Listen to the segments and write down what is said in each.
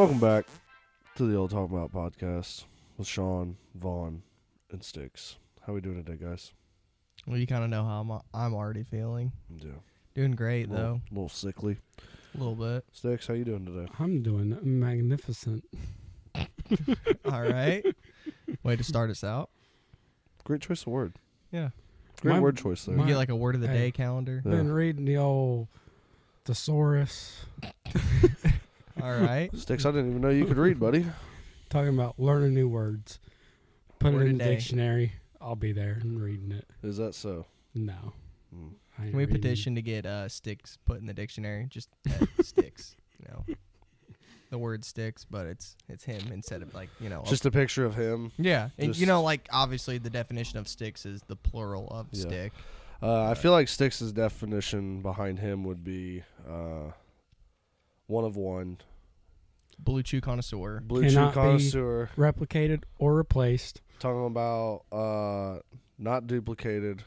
Welcome back to the old Talkin Bout podcast with Sean, Vaughn, and Sticks. How we doing today, guys? Well, you kind of know how I'm already feeling. Yeah. Doing great, though. A little sickly. A little bit. Sticks, how you doing today? I'm doing magnificent. All right. Way to start us out. Great choice of word. Yeah. Great word choice there. We get like a word of the day calendar. Yeah. Been reading the old thesaurus. All right. Sticks, I didn't even know you could read, buddy. Talking about learning new words. Put Word it a in the day. dictionary. I'll be there and reading it. Is that so? No. Mm. I ain't Can we reading. petition to get sticks put in the dictionary? Just sticks. You know, the word sticks, but it's him instead of like Just a picture of him. yeah. And just- like obviously the definition of sticks is the plural of Yeah. stick. I feel like Sticks' definition behind him would be one of one. Blue chew connoisseur. Blue chew Cannot be- connoisseur. Replicated or replaced. Talking about not duplicated,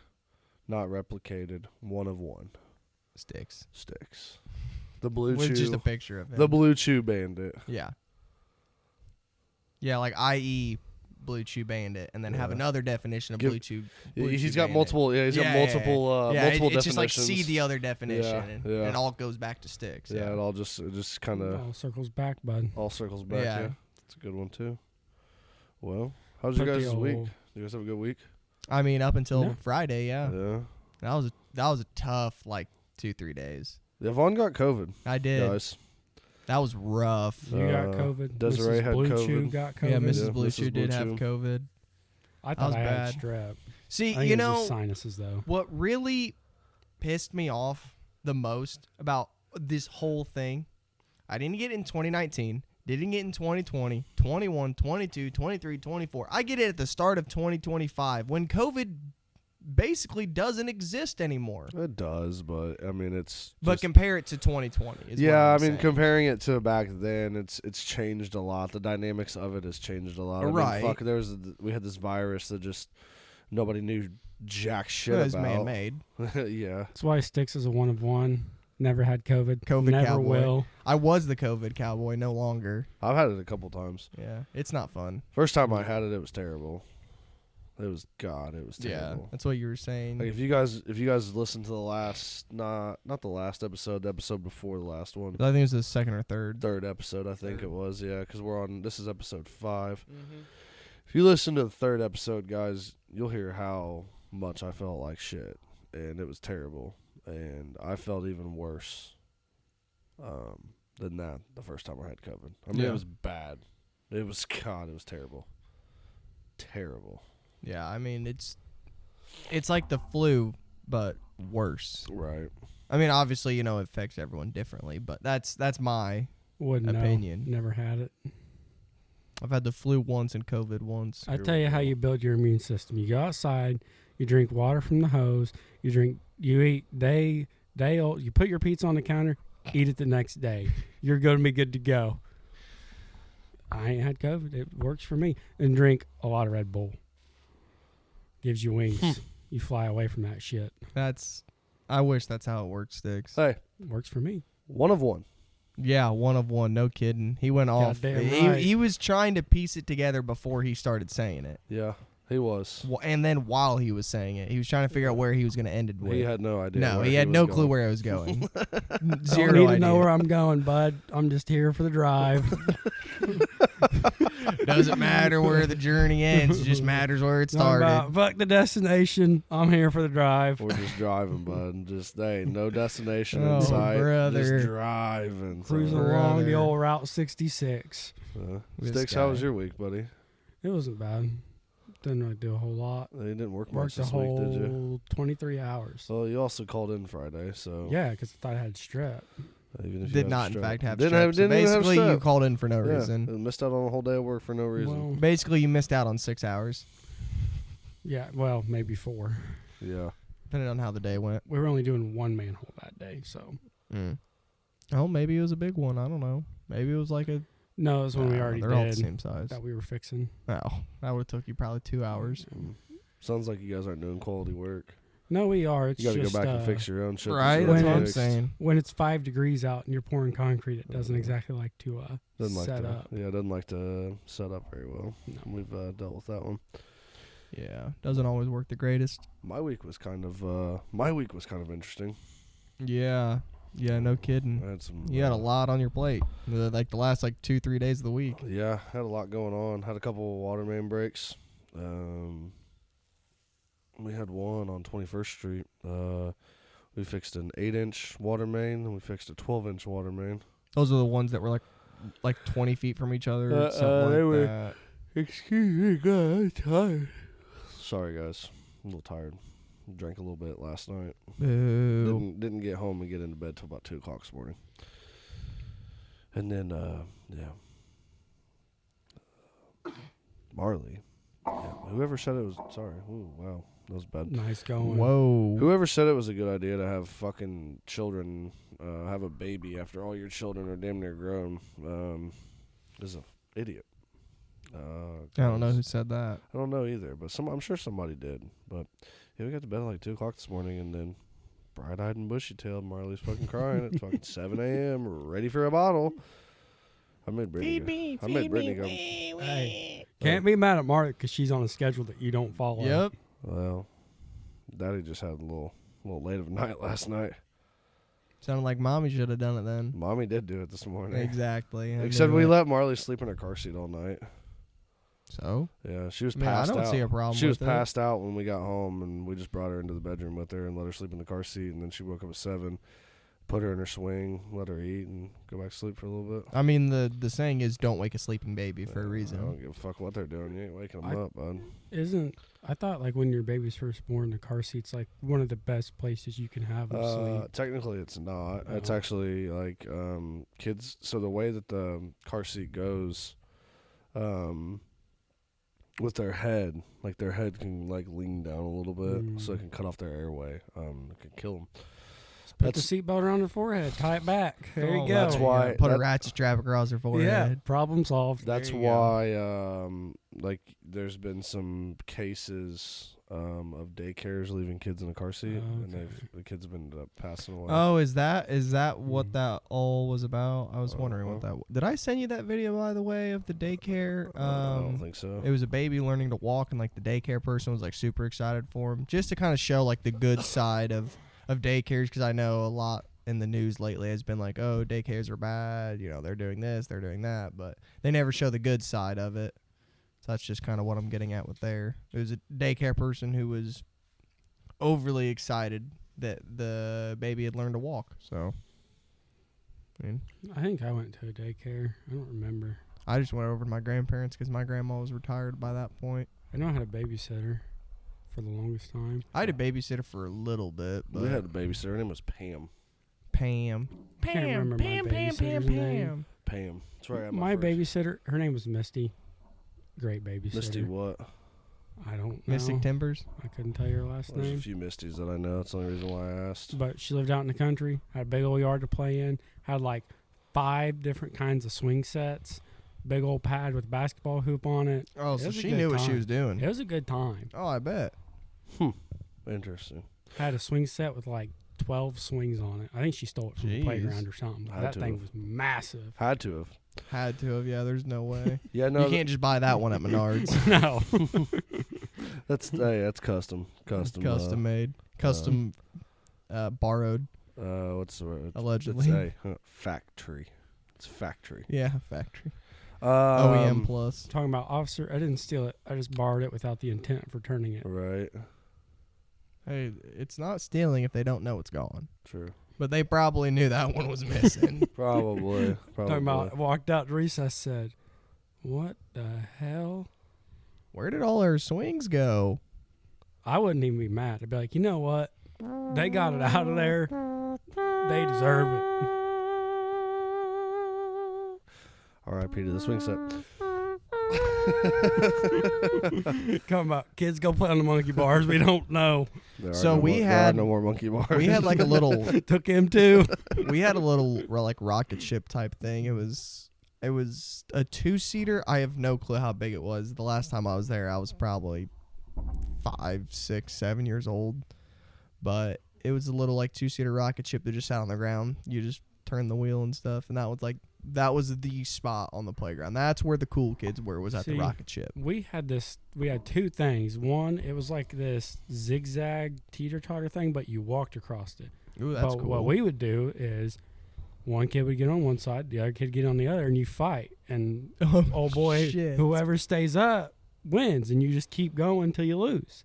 not replicated, one of one. Sticks. Sticks. The blue With chew. just a picture of him. The blue chew bandit. Yeah. Yeah, like i.e. Blue Chew Bandit, and then have Yeah. another definition of Give- Blue Chew. He's got multiple. Yeah, he's got Yeah, multiple. yeah, Multiple it's definitions. just like see the other definition, Yeah, and yeah. it all goes back to sticks. Yeah, it just kind of All circles back, bud. all circles back. Yeah. Yeah, it's a good one too. Well, how's your Put the guys' week? old- You guys have a good week? I mean, up until Yeah. Friday, yeah. Yeah. That was a tough 2-3 days. Yeah, Vaughn got COVID, I did. guys. That was rough. You got Uh, COVID. Desiree Mrs. had Blue Chew COVID. got COVID. Yeah, Mrs. Yeah, Blue Mrs. Chew did Blue have Chew. COVID. I That thought was I had bad. strep. See, I think you it was know just sinuses though. what really pissed me off the most about this whole thing? I didn't get it in 2019. Didn't get it in 2020, 21, 22, 23, 24. I get it at the start of 2025 when COVID basically doesn't exist anymore. It does, but I mean, it's. But just- compare it to 2020. Is yeah, what I I'm mean, saying. comparing it to back then, it's changed a lot. The dynamics of it has changed a lot. I mean, Right. fuck, we had this virus that just nobody knew jack shit It was about. man-made. Yeah. That's why Sticks is a one of one. Never had COVID. COVID Never cowboy. will. I was the COVID cowboy, no longer. I've had it a couple times. Yeah, it's not fun. First time I had it, it was terrible. It was Yeah, terrible. that's what you were saying. Like if you guys listen to the last not the last episode, the episode before the last one, I think it was the second or third. third episode I think it was, yeah, because this is episode 5. Mm-hmm. If you listen to the third episode, guys, you'll hear how much I felt like shit, and it was terrible, and I felt even worse than that the first time I had COVID. I mean, Yeah. it was bad. It was terrible, terrible. Yeah, I mean it's like the flu, but worse. Right. I mean, obviously, it affects everyone differently, but that's my Wouldn't opinion. know. Never had it. I've had the flu once and COVID once. I Here tell we you how go. you build your immune system. You go outside, you drink water from the hose, you eat you put your pizza on the counter, eat it the next day. You're going to be good to go. I ain't had COVID. It works for me. And drink a lot of Red Bull. Gives you wings. You fly away from that shit. I wish that's how it works, Sticks. Hey, Works for me. one of one. Yeah, one of one, no kidding. He went off. Goddamn right. He was trying to piece it together before he started saying it. Yeah, he was. And then while he was saying it, he was trying to figure out where he was going to end it with. He had no idea. No, where he had was no going. clue where I was going. Don't Zero need idea. to know where I'm going, bud. I'm just here for the drive. Doesn't matter where the journey ends. It just matters where it Talking started. about, fuck the destination. I'm here for the drive. We're just driving, bud. Just no destination Oh, in sight. brother. Just driving. Cruising son. along the Brother. old Route 66. This Sticks, how was guy. your week, buddy? It wasn't bad. Didn't really do a whole lot. You didn't work much Worked the this week, did you? whole 23 hours. Well, you also called in Friday, so Yeah, because I thought I had strep. even if you Did had not, in strep. fact, have didn't strep. Have, So didn't even have basically, you strep. called in for no Yeah, reason. and missed out on a whole day of work for no reason. Well, Basically, you missed out on 6 hours, yeah, well, maybe 4. Yeah. depending on how the day went. We were only doing one manhole that day, so. Oh, maybe it was a big one. I don't know. Maybe it was like a... No, it was when we already they're all the did same size. that we were fixing. Oh, that would have took you probably 2 hours. Sounds like you guys aren't doing quality work. No, we are. It's You got to just go back and fix your own shit. Right, that's that's what what I'm I'm fixed. saying. when it's 5 degrees out and you're pouring concrete. It doesn't exactly like to Doesn't like set to, up. Yeah, it doesn't like to set up very well. No. We've dealt with that one. Yeah, doesn't always work the greatest. My week was kind of interesting. Yeah, no kidding. I had some. You had a lot on your plate, like the last 2-3 days of the week. Yeah, had a lot going on. Had a couple of water main breaks. We had one on 21st Street. We fixed an 8-inch water main, and we fixed a 12-inch water main. Those are the ones that were like 20 feet from each other. Or something they like were- that. Excuse me, God, I'm tired. Sorry, guys. I'm a little tired. Drank a little bit last night. Boo. Didn't get home and get into bed till about 2 o'clock this morning. And then, Marley. Yeah, whoever said it was... Sorry. Ooh, wow. That was bad. Nice going. Whoa. Whoever said it was a good idea to have fucking children, have a baby after all your children are damn near grown, is an idiot. I don't know who said that. I don't know either, but I'm sure somebody did. But yeah, we got to bed at 2 o'clock this morning, and then bright-eyed and bushy-tailed Marley's fucking crying at fucking 7 a.m. ready for a bottle. I made Brittany. I made Brittany go. Hey, can't be mad at Mark because she's on a schedule that you don't follow. Yep. Well, Daddy just had a little late of a night last night. Sounded like mommy should have done it then. Mommy did do it this morning. Exactly. I Except knew we it. let Marley sleep in her car seat all night. So? Yeah, she was I mean, passed I don't out. see a problem She was with it. passed out when we got home, and we just brought her into the bedroom with her and let her sleep in the car seat. And then she woke up at 7, put her in her swing, let her eat, and go back to sleep for a little bit. I mean, the saying is don't wake a sleeping baby for a I reason. don't give a fuck what they're doing. You ain't waking them up, bud. I thought when your baby's first born, the car seat's one of the best places you can have them sleep. Technically, it's not. Oh. It's actually kids. So the way that the car seat goes, with their head, their head can lean down a little bit, so it can cut off their airway. It can kill them. Put the seatbelt around her forehead, tie it back. There you go. That's why. Put a ratchet strap across her forehead. Yeah, problem solved. That's There you go. why, there's been some cases of daycares leaving kids in a car seat, and Okay. the kids have been passing away. Oh, is that what that all was about? I was wondering what Uh-huh. that. Did I send you that video, by the way, of the daycare? I don't think so. It was a baby learning to walk, and the daycare person was super excited for him, just to kind of show the good side of daycares, because I know a lot in the news lately has been oh, daycares are bad, they're doing this, they're doing that, but they never show the good side of it. So that's just kind of what I'm getting at with there. It was a daycare person who was overly excited that the baby had learned to walk. So, I think I went to a daycare. I don't remember. I just went over to my grandparents because my grandma was retired by that point. I know I had a babysitter for the longest time. I had a babysitter for a little bit, but We had a babysitter. Her name was Pam. Pam. Can't remember my babysitter's name. Pam. That's right. My babysitter, her name was Misty. Great babysitter. Misty what? I don't know. Mystic Timbers. I couldn't tell you her last There's a name. few Misties that I know. That's the only reason why I asked. But she lived out in the country, had a big old yard to play in, had 5 different kinds of swing sets, big old pad with a basketball hoop on it. Oh, It so was a she good knew what she time. was doing. It was a good time. Oh, I bet. Interesting. Had a swing set with 12 swings on it. I think she stole it from the Jeez. playground or something. Had That to thing have. was massive. Had to have. Had to have. Yeah, there's no way. Yeah, no. You can't just buy that one at Menards. No. That's custom. Custom made. Custom borrowed, What's the word? allegedly. It's factory. It's factory. Yeah, factory. Um, OEM plus. Talking about officer, I didn't steal it. I just borrowed it without the intent of returning it. Right. Hey, it's not stealing if they don't know it's gone. True. But they probably knew that one was missing. Probably. Talking about, walked out to recess, said, "What the hell?" Where did all our swings go? I wouldn't even be mad. I'd be like, you know what? They got it out of there. They deserve it. R.I.P. to the swing set. Come about, kids go play on the monkey bars. We don't know. There are So no we more, there had- are no more monkey bars. We had a little Took him too. we had a little rocket ship type thing. It was a 2-seater. I have no clue how big it was. The last time I was there, I was probably 5, 6, 7 years old. but it was a little like 2-seater rocket ship that just sat on the ground. You just turn the wheel and stuff, and that was the spot on the playground. That's where the cool kids were, was at the rocket ship. We had two things. One, it was like this zigzag teeter-totter thing, but you walked across it. Ooh, that's but cool. what we would do is one kid would get on one side, the other kid get on the other, and you fight. And oh boy, shit. whoever stays up wins, and you just keep going until you lose.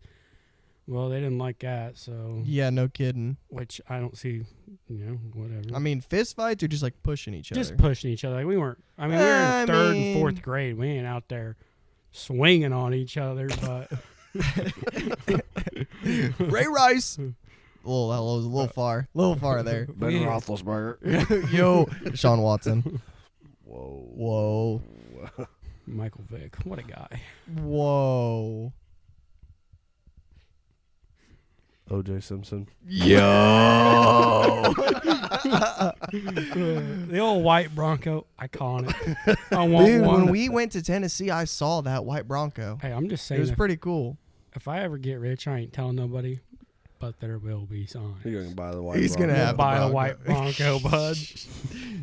Well, they didn't like that, so Yeah, no kidding. which I don't see, whatever. I mean, fist fights are just like pushing each other. Just pushing each other. Like we weren't. I mean, we were in third and fourth grade. We ain't out there swinging on each other, but Ray Rice. Oh, that was a little far there. Ben Yeah. Roethlisberger. Yo, Sean Watson. Whoa. Michael Vick, what a guy. Whoa. O.J. Simpson. Yo. The old white Bronco, iconic. I want Dude, one. when we went to Tennessee, I saw that white Bronco. Hey, I'm just It saying, was pretty cool. if I ever get rich, I ain't telling nobody, but there will be signs. You're going to buy the white He's Bronco. gonna have Buy the a white Bronco, bud.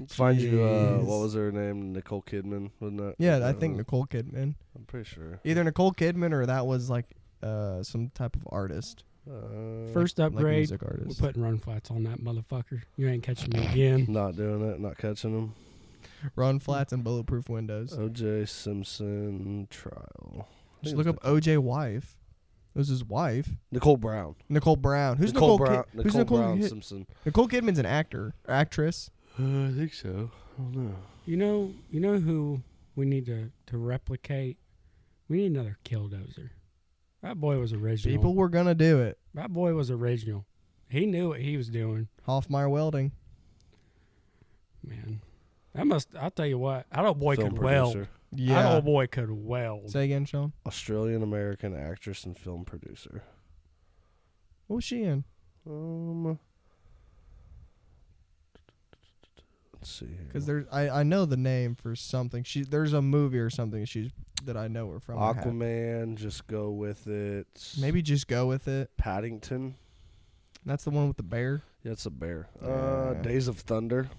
Find you, Jeez. what was her name? Nicole Kidman, wasn't that? Yeah, I think Nicole Kidman. I'm pretty sure. Either Nicole Kidman or that was like some type of artist. First Like upgrade, music we're artist. putting run flats on that motherfucker. You ain't catching me again. Not doing it, not catching him. Run flats and bulletproof windows. O.J. Simpson trial. Just look up OJ wife. It was his wife. Nicole Brown. Nicole Brown. Who's Nicole Brown? Who's Nicole Nicole Brown Ki- Simpson. Nicole Kidman's an actress. I think so. I don't know. You know who we need to replicate? We need another Killdozer. That boy was original. People were gonna do it. That boy was original. He knew what he was doing. Hoffmeyer Welding. Man, I'll tell you what. That old boy Film could producer. weld. That Yeah. old boy could weld. Say again, Sean. Australian American actress and film producer. What was she in? Let's see here. Because I know the name for something. There's a movie or something that I know her from. or have. Aquaman, just go with it. Maybe just go with it. Paddington. That's the one with the bear. Yeah, it's a bear. Yeah. Days of Thunder.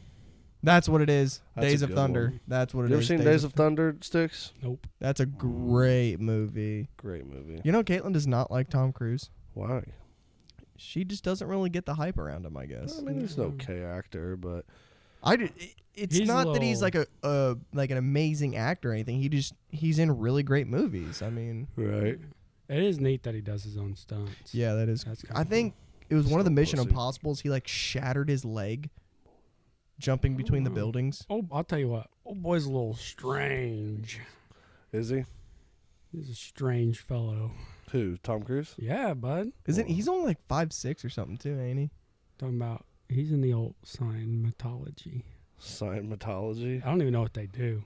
That's what it is. That's Days a of good Thunder. one. That's what it is. You ever seen Days of Thunder, Sticks? Nope. That's a great movie. Great movie. You know, Caitlin does not like Tom Cruise. Why? She just doesn't really get the hype around him, I guess. I mean, he's an okay actor, but It's He's not that he's little- like an amazing actor or anything. He's in really great movies. I mean, right. It is neat that he does his own stunts. yeah, that is. That's I think it was one of the Still Mission pussy. Impossibles. He like shattered his leg jumping between the Oh. buildings. Oh, I'll tell you what. Old boy's a little strange. Is he? He's a strange fellow. Who? Tom Cruise? Yeah, bud. Isn't he's only like 5'6" or something too, ain't he? Talking about he's in the old Scientology. Scientology? I don't even know what they do.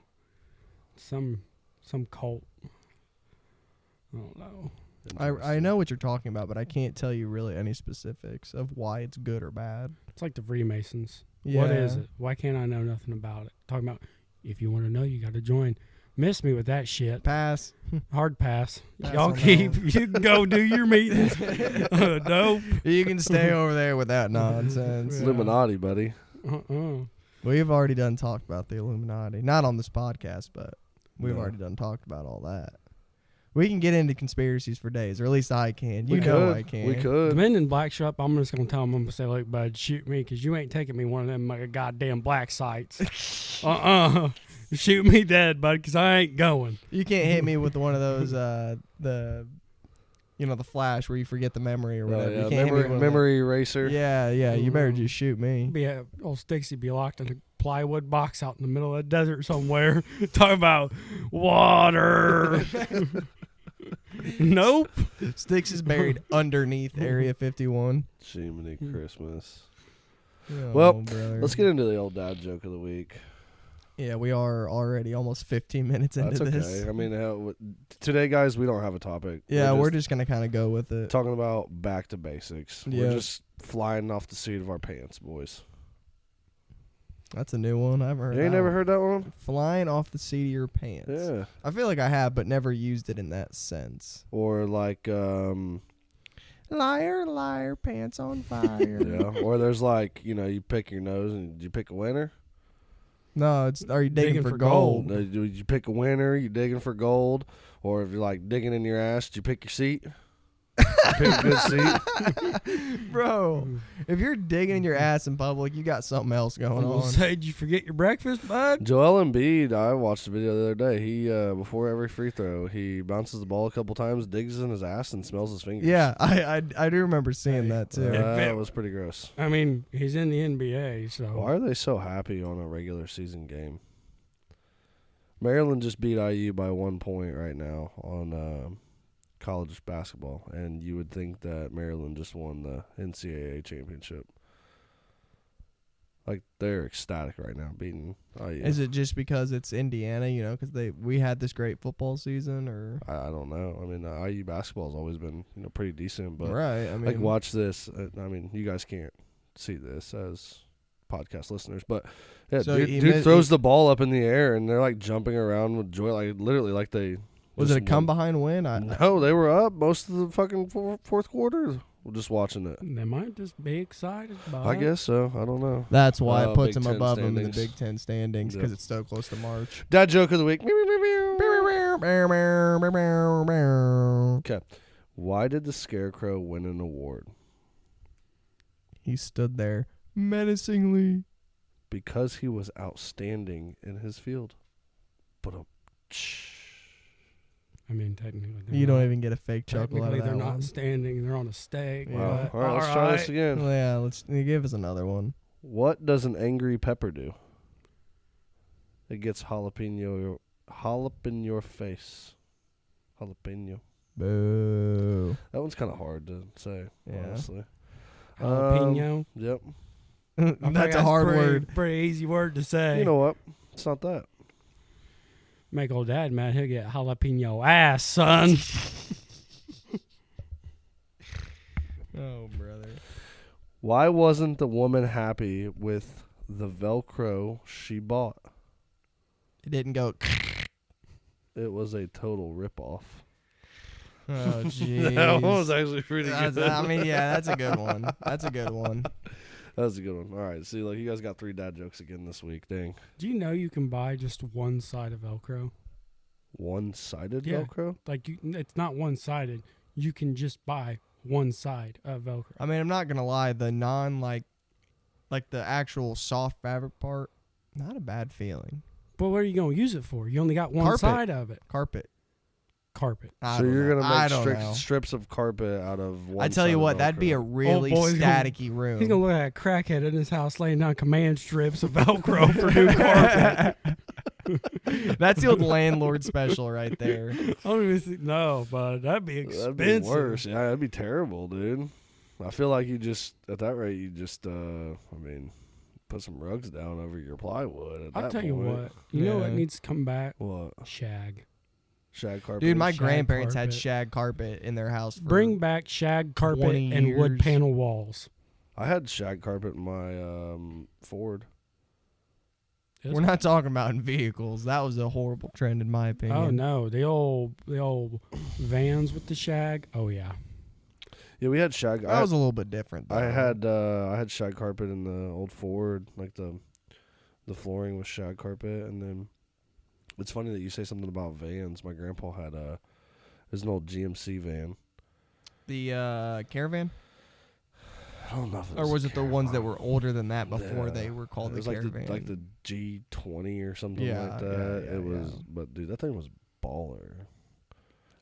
Some cult. I don't know. I know what you're talking about, but I can't tell you really any specifics of why it's good or bad. It's like the Freemasons. Yeah. What is it? Why can't I know nothing about it? Talking about if you want to know, you got to join. Miss me with that shit. Pass. Hard pass. Pass Y'all on that keep. one. You can go do your meetings. Dope. You can stay over there with that nonsense. Yeah. Illuminati, buddy. We've already done talked about the Illuminati. Not on this podcast, but we've No. already done talked about all that. We can get into conspiracies for days, or at least I can. You We know could. I can. We The could. men in black shop, I'm just going to tell them, I'm going to say, look, bud, shoot me because you ain't taking me one of them goddamn black sites. Shoot me dead, bud, because I ain't going. You can't hit me with one of those, the flash where you forget the memory or Oh, whatever. yeah. You can't hit me with Memory eraser. Yeah, you better just shoot me. Old Stixie be locked in a plywood box out in the middle of the desert somewhere. Talking about water. Nope. Sticks is buried underneath Area 51. Jiminy Christmas. Oh, Well, brother. Let's get into the old dad joke of the week. Yeah, we are already almost 15 minutes into That's this. okay. I mean, today, guys, we don't have a topic. Yeah, we're just going to kind of go with it. talking about back to basics. Yeah. We're just flying off the seat of our pants, boys. That's a new one. I haven't heard You ain't that never one. heard that one? Flying off the seat of your pants. Yeah. I feel like I have, but never used it in that sense. Or like, Liar, liar, pants on fire. Yeah. Or there's like, you pick your nose and you pick a winner. No, it's are you digging for gold? You pick a winner, you digging for gold. Or if you're like digging in your ass, you pick your seat. You pick a good seat. Bro, if you're digging in your ass in public, you got something else going on. Say, did you forget your breakfast, bud? Joel Embiid, I watched a video the other day. He before every free throw, he bounces the ball a couple times, digs in his ass, and smells his fingers. Yeah, I do remember seeing that too. That was pretty gross. I mean, he's in the NBA, so. Why are they so happy on a regular season game? Maryland just beat IU by 1 point right now on college basketball, and you would think that Maryland just won the NCAA championship. Like, they're ecstatic right now, beating IU. Is it just because it's Indiana, because we had this great football season, or I don't know. I mean, IU basketball has always been, pretty decent, but right? I mean, like, watch this. I mean, you guys can't see this as podcast listeners, but yeah, So dude throws the ball up in the air, and they're like jumping around with joy, like literally, like they. Was it a come behind win? No, they were up most of the fucking fourth quarter. We're just watching it. They might just be excited about I guess so. I don't know. That's why it puts Big them Ten above them in the standings. Big Ten standings because Yep. it's so close to March. Dad joke of the week. Okay. Why did the Scarecrow win an award? He stood there menacingly. Because he was outstanding in his field. But I mean, technically. You don't even get a fake chuckle out Technically, of they're that not one. standing. They're on a stake. Yeah. All right, let's try this again. Well, yeah, let's give us another one. What does an angry pepper do? It gets jalapeno in your face. Jalapeno. Boo. That one's kind of hard to say, Yeah. honestly. Jalapeno. Yep. That's a hard word. Pretty easy word to say. You know what? It's not that. Make old dad mad. He'll get jalapeno ass, son. Oh, brother. Why wasn't the woman happy with the Velcro she bought? It didn't go. It was a total ripoff. Oh, jeez. That one was actually pretty good. I mean, yeah, that's a good one. That's a good one. That was a good one. All right, see, look, you guys got 3 dad jokes again this week. Dang. Do you know you can buy just one side of Velcro? One-sided Yeah. Velcro? Like, it's not one-sided. You can just buy one side of Velcro. I mean, I'm not gonna lie. The like the actual soft fabric part, not a bad feeling. But what are you going to use it for? You only got one Carpet. side of it. Carpet. Carpet. I So don't you're know. going I to don't make know. strips of carpet out of one I tell you side what, of that'd be a Velcro. really boy's gonna- staticky room. He's going to look like a crackhead in his house laying down command strips of Velcro for new carpet. That's the old landlord special right there. I don't even think, no, but that'd be expensive. That'd be worse. Yeah, that'd be terrible, dude. I feel like you just, at that rate, you just, put some rugs down over your plywood. I'll tell you what. You know what needs to come back? What? Shag. Shag carpet? Dude, my Shag grandparents had carpet. shag carpet in their house. For Bring back shag carpet 20 and wood years. panel walls. I had shag carpet in my Ford. We're not talking about in vehicles. That was a horrible trend in my opinion. Oh no, the old vans with the shag. Oh yeah. Yeah, we had shag. That was a little bit different. Though. I had shag carpet in the old Ford, like the flooring was shag carpet, and then it's funny that you say something about vans. My grandpa had it was an old GMC van. The caravan, I don't know if or was it the ones that were older than that before Yeah. they were called It the was caravan? like the G20 or something Yeah, like that. yeah, it was, yeah. but dude, that thing was baller.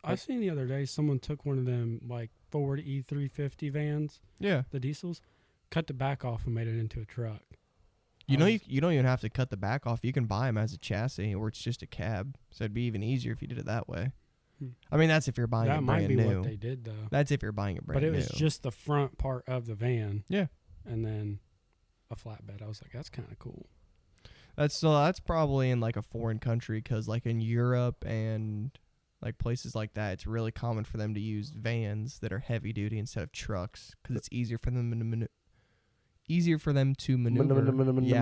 I seen the other day someone took one of them like Ford E350 vans, yeah. the diesels, cut the back off and made it into a truck. You know, you don't even have to cut the back off. You can buy them as a chassis, or it's just a cab. So it'd be even easier if you did it that way. Hmm. I mean, that's if you're buying That it might brand be new. what they did though. That's if you're buying it brand But new. it was just the front part of the van. Yeah. And then a flatbed. I was like, that's kind of cool. That's probably in like a foreign country, because like in Europe and like places like that, it's really common for them to use vans that are heavy duty instead of trucks, because it's easier for them to maneuver. Yeah,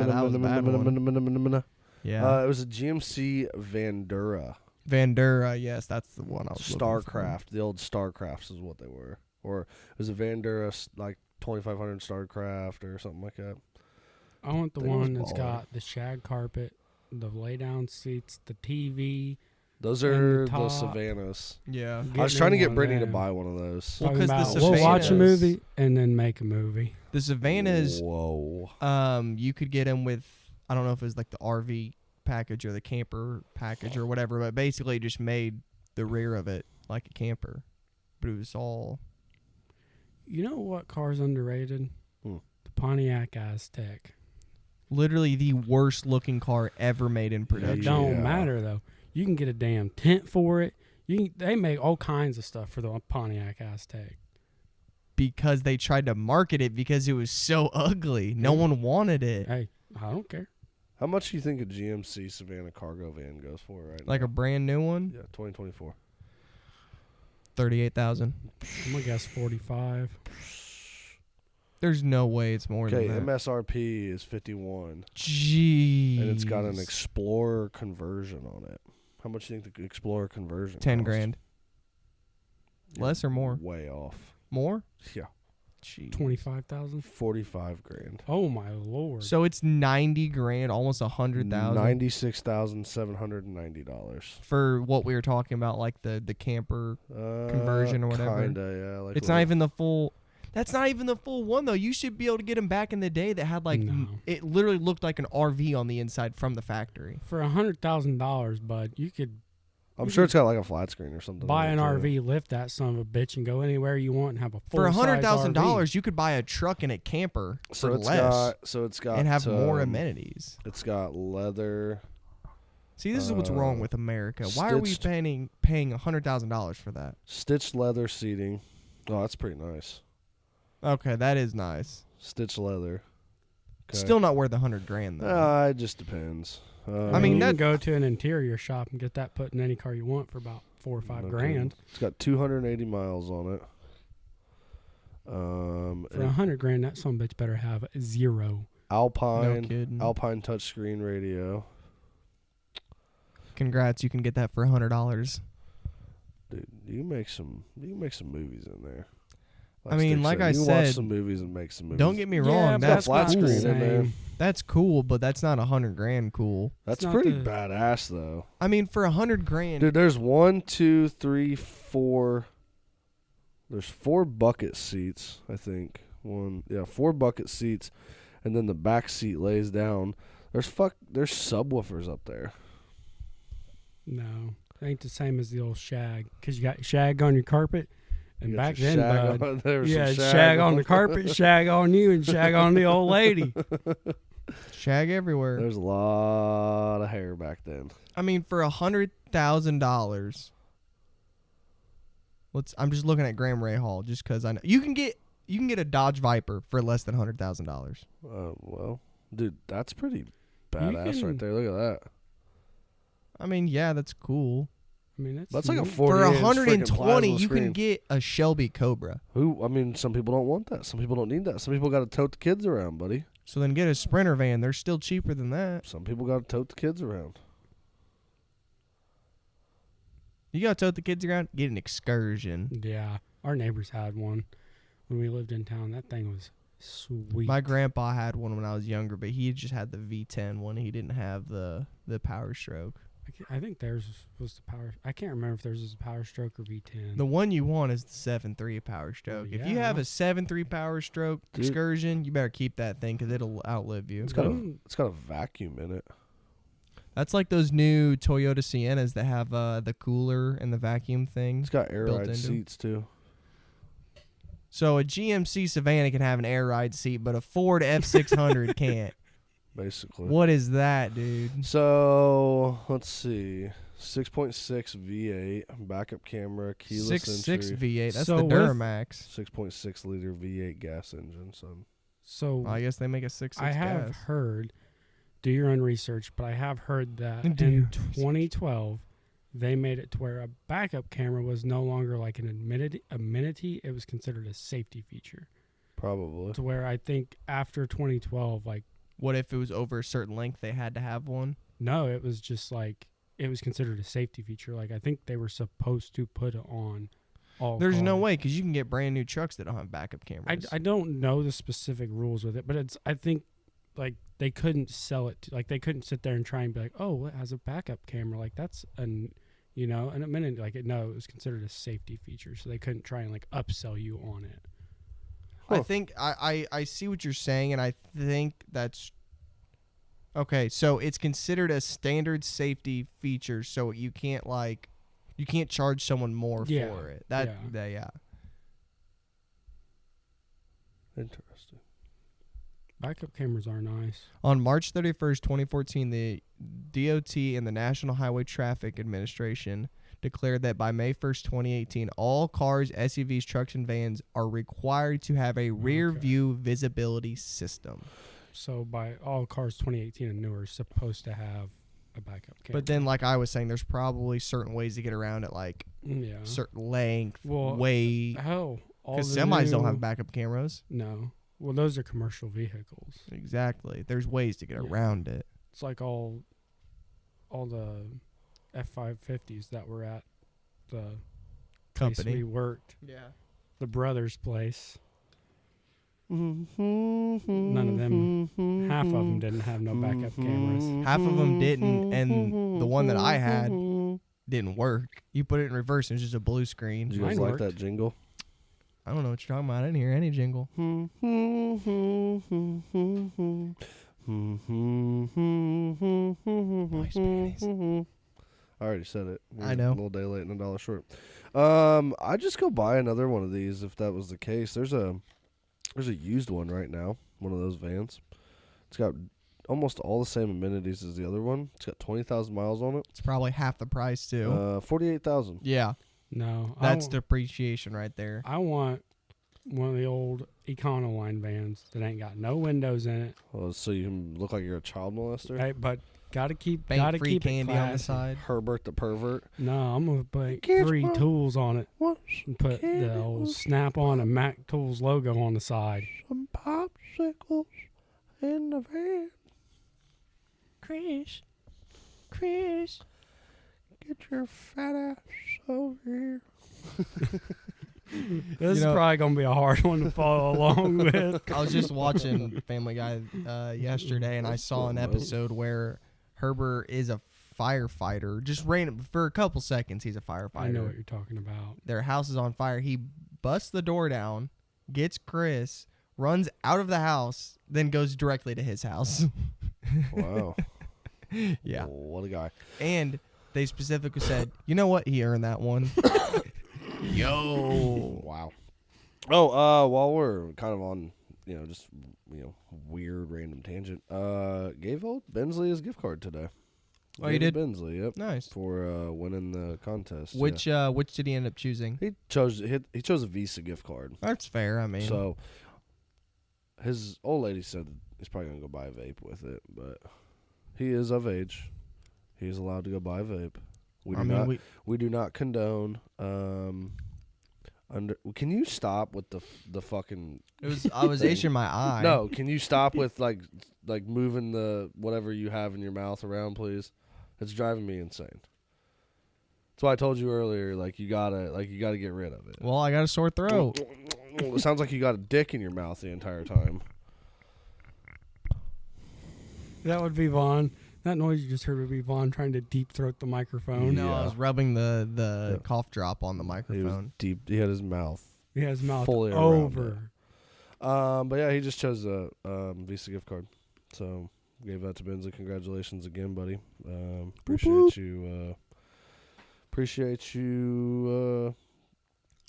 that was a bad one. Yeah, It was a GMC Vandura. Vandura. Yes, that's the one I was looking for. Starcraft. The old Starcrafts is what they were. or it was a Vandura like 2500 Starcraft or something like that. I want the Thing was one that's baller. got the shag carpet, the lay down seats, the TV. Those And are the the top. Savannahs. Yeah. I was Getting trying to in get one Brittany of to them. buy one of those. Well, Talking 'cause the about, we'll watch a Savannahs- movie and then make a movie. The Savannahs, Whoa. you could get them with, I don't know if it was like the RV package or the camper package or whatever, but basically just made the rear of it like a camper. But it was all. You know what car's underrated? Hmm. The Pontiac Aztec. Literally the worst looking car ever made in It production. don't Yeah. matter though. You can get a damn tent for it. They make all kinds of stuff for the Pontiac Aztec. Because they tried to market it because it was so ugly. No Yeah. one wanted it. Hey, I don't care. How much do you think a GMC Savannah cargo van goes for right Like now? a brand new one, Yeah, 2024. 38,000. I'm gonna guess 45. There's no way it's more Okay, than that. MSRP is 51, Jeez. and it's got an Explorer conversion on it. How much do you think the Explorer conversion? 10 cost? grand. Less or more? Way off. More? Yeah, Jeez. 25,000. 45 grand. Oh my lord. So it's 90 grand, almost 100,000 $96,790. for what we were talking about, like the camper. Conversion or whatever. Kinda, yeah. Like It's not even the full. That's not even the full one though. You should be able to get them back in the day that had like No. it literally looked like an RV on the inside from the factory. For $100,000, bud, you could I'm sure it's got like a flat screen or something. buy on an it, too. RV, lift that son of a bitch, and go anywhere you want and have a full For $100,000, $100,000, you could buy a truck and a camper So for it's less got and have more um, amenities. It's got leather. See, this is what's wrong with America. Why are we stitched- paying $100,000 for that? Stitched leather seating. Oh, that's pretty nice. Okay, that is nice. Stitched leather. Okay. Still not worth $100,000 though. It just depends. I mean, you that- can go to an interior shop and get that put in any car you want for about 4 or 5 grand. It's got 280 miles on it. For $100,000, that son of a bitch better have 0. No Alpine kidding. touchscreen radio. Congrats, you can get that for $100. Dude, you can make some movies in there. I mean, Stick like said, I you can said, watch some movies and make some movies. Don't get me Yeah, wrong, but that's flat not screen the in there. same. that's cool, but that's not $100,000 cool. That's not pretty the- badass though. I mean, for $100,000, Dude, there's 1, 2, 3, 4. There's 4 bucket seats, I think. 4 bucket seats, and then the back seat lays down. There's subwoofers up there. No, it ain't the same as the old shag. Because you got shag on your carpet. And You got back your then, shag bud, on- there was some yeah, shag on the carpet, shag on you, and shag on the old lady. shag everywhere. There's a lot of hair back then. I mean, for $100,000, I'm just looking at Graham Ray Hall just because I know you can get a Dodge Viper for less than $100,000. Well, dude, that's pretty badass can- right there. Look at that. I mean, yeah, that's cool. I mean, That's like a neat. 40 For inch freaking 120, plasma you screen. can get a Shelby Cobra. Some people don't want that. Some people don't need that. Some people got to tote the kids around, buddy. So then get a Sprinter van. They're still cheaper than that. Some people got to tote the kids around. You got to tote the kids around, get an Excursion. Yeah, our neighbors had one when we lived in town. That thing was sweet. My grandpa had one when I was younger, but he just had the V10 one. He didn't have the Power Stroke. I think theirs was the power. I can't remember if theirs was a Power Stroke or V10. The one you want is the 7.3 Power Stroke. If you yeah. have a 7.3 Power Stroke Dude. Excursion, you better keep that thing because it'll outlive you. It's got a vacuum in it. That's like those new Toyota Siennas that have the cooler and the vacuum thing. It's got air built ride into seats too. So a GMC Savannah can have an air ride seat, but a Ford F600 can't. Basically. What is that, dude? So let's see. 6.6 V8 backup camera, keyless 6.6 entry. V8. That's So the with- Duramax. 6.6 liter V8 gas engine. So Well, I guess they make a 6.6 I have gas. heard, do your own research, but I have heard that Do in your research. 2012, they made it to where a backup camera was no longer like an amenity. It was considered a safety feature. Probably. To where I think after 2012, like, What if it was over a certain length they had to have one? no, it was just like, it was considered a safety feature. Like, I think they were supposed to put it on all There's no cars. way because you can get brand new trucks that don't have backup cameras. I don't know the specific rules with it, but I think like they couldn't sell it like they couldn't sit there and try and be like, oh, it has a backup camera, like that's and in a minute like it was considered a safety feature, so they couldn't try and like upsell you on it. I think I see what you're saying, and I think that's okay. So it's considered a standard safety feature, so you can't charge someone more Yeah, for it. Yeah. Interesting. Backup cameras are nice. On March 31st, 2014, the DOT and the National Highway Traffic Administration declared that by May 1st, 2018, all cars, SUVs, trucks, and vans are required to have a rear view visibility system. So by all cars 2018 and newer are supposed to have a backup camera. But then, like I was saying, there's probably certain ways to get around it, like certain length, weight. Hell, because semis don't have backup cameras. No. Well, those are commercial vehicles. Exactly. There's ways to get around it. It's like all the F550s that were at the place Company we worked. Yeah. The brothers' place. None of them, half of them didn't have no backup cameras. Half of them didn't, and the one that I had didn't work. You put it in reverse, and it's just a blue screen. Did you guys Mine like worked. that jingle? I don't know what you're talking about. I didn't hear any jingle. I already said it. I know. A little day late and $1 short. I'd just go buy another one of these if that was the case. There's a used one right now, one of those vans. It's got almost all the same amenities as the other one. It's got 20,000 miles on it. It's probably half the price too. 48,000. Yeah, No. that's depreciation right there. I want one of the old Econoline vans that ain't got no windows in it. Oh, so you can look like you're a child molester. Right, but gotta keep Free it candy on the classy. side. Herbert the pervert. No, I'm gonna put Kids 3 want- tools on it What? and put the old Snap-on and Mac Tools logo on the side. Some popsicles in the van. Chris, Get your fat ass over here. This is probably gonna be a hard one to follow along with. I was just watching Family Guy yesterday, and I saw an episode where Herbert is a firefighter. Just random for a couple seconds, he's a firefighter. I know what you're talking about. Their house is on fire. He busts the door down, gets Chris, runs out of the house, then goes directly to his house. Wow. Yeah. Oh, what a guy. And they specifically said, you know what? He earned that one. Yo. Wow. Oh, while we're kind of on, just, weird random tangent, gave old Bensley his gift card today. Oh, you did? Bensley, yep. Nice. For winning the contest. Which did he end up choosing? He chose a Visa gift card. That's fair. I mean, So his old lady said he's probably gonna go buy a vape with it, but he is of age. He's allowed to go buy a vape. We do not condone. Can you stop with the fucking? I was itching my eye. No, can you stop with like moving the whatever you have in your mouth around, please? It's driving me insane. That's why I told you earlier. You gotta get rid of it. Well, I got a sore throat. It sounds like you got a dick in your mouth the entire time. That would be Vaughn. That noise you just heard would be Vaughn trying to deep throat the microphone. No, I was rubbing the Yeah. cough drop on the He was microphone. deep. He had his mouth He has his mouth fully around over. But yeah, he just chose a Visa gift card. So gave that to Bensley. Congratulations again, buddy. Appreciate you. Appreciate you.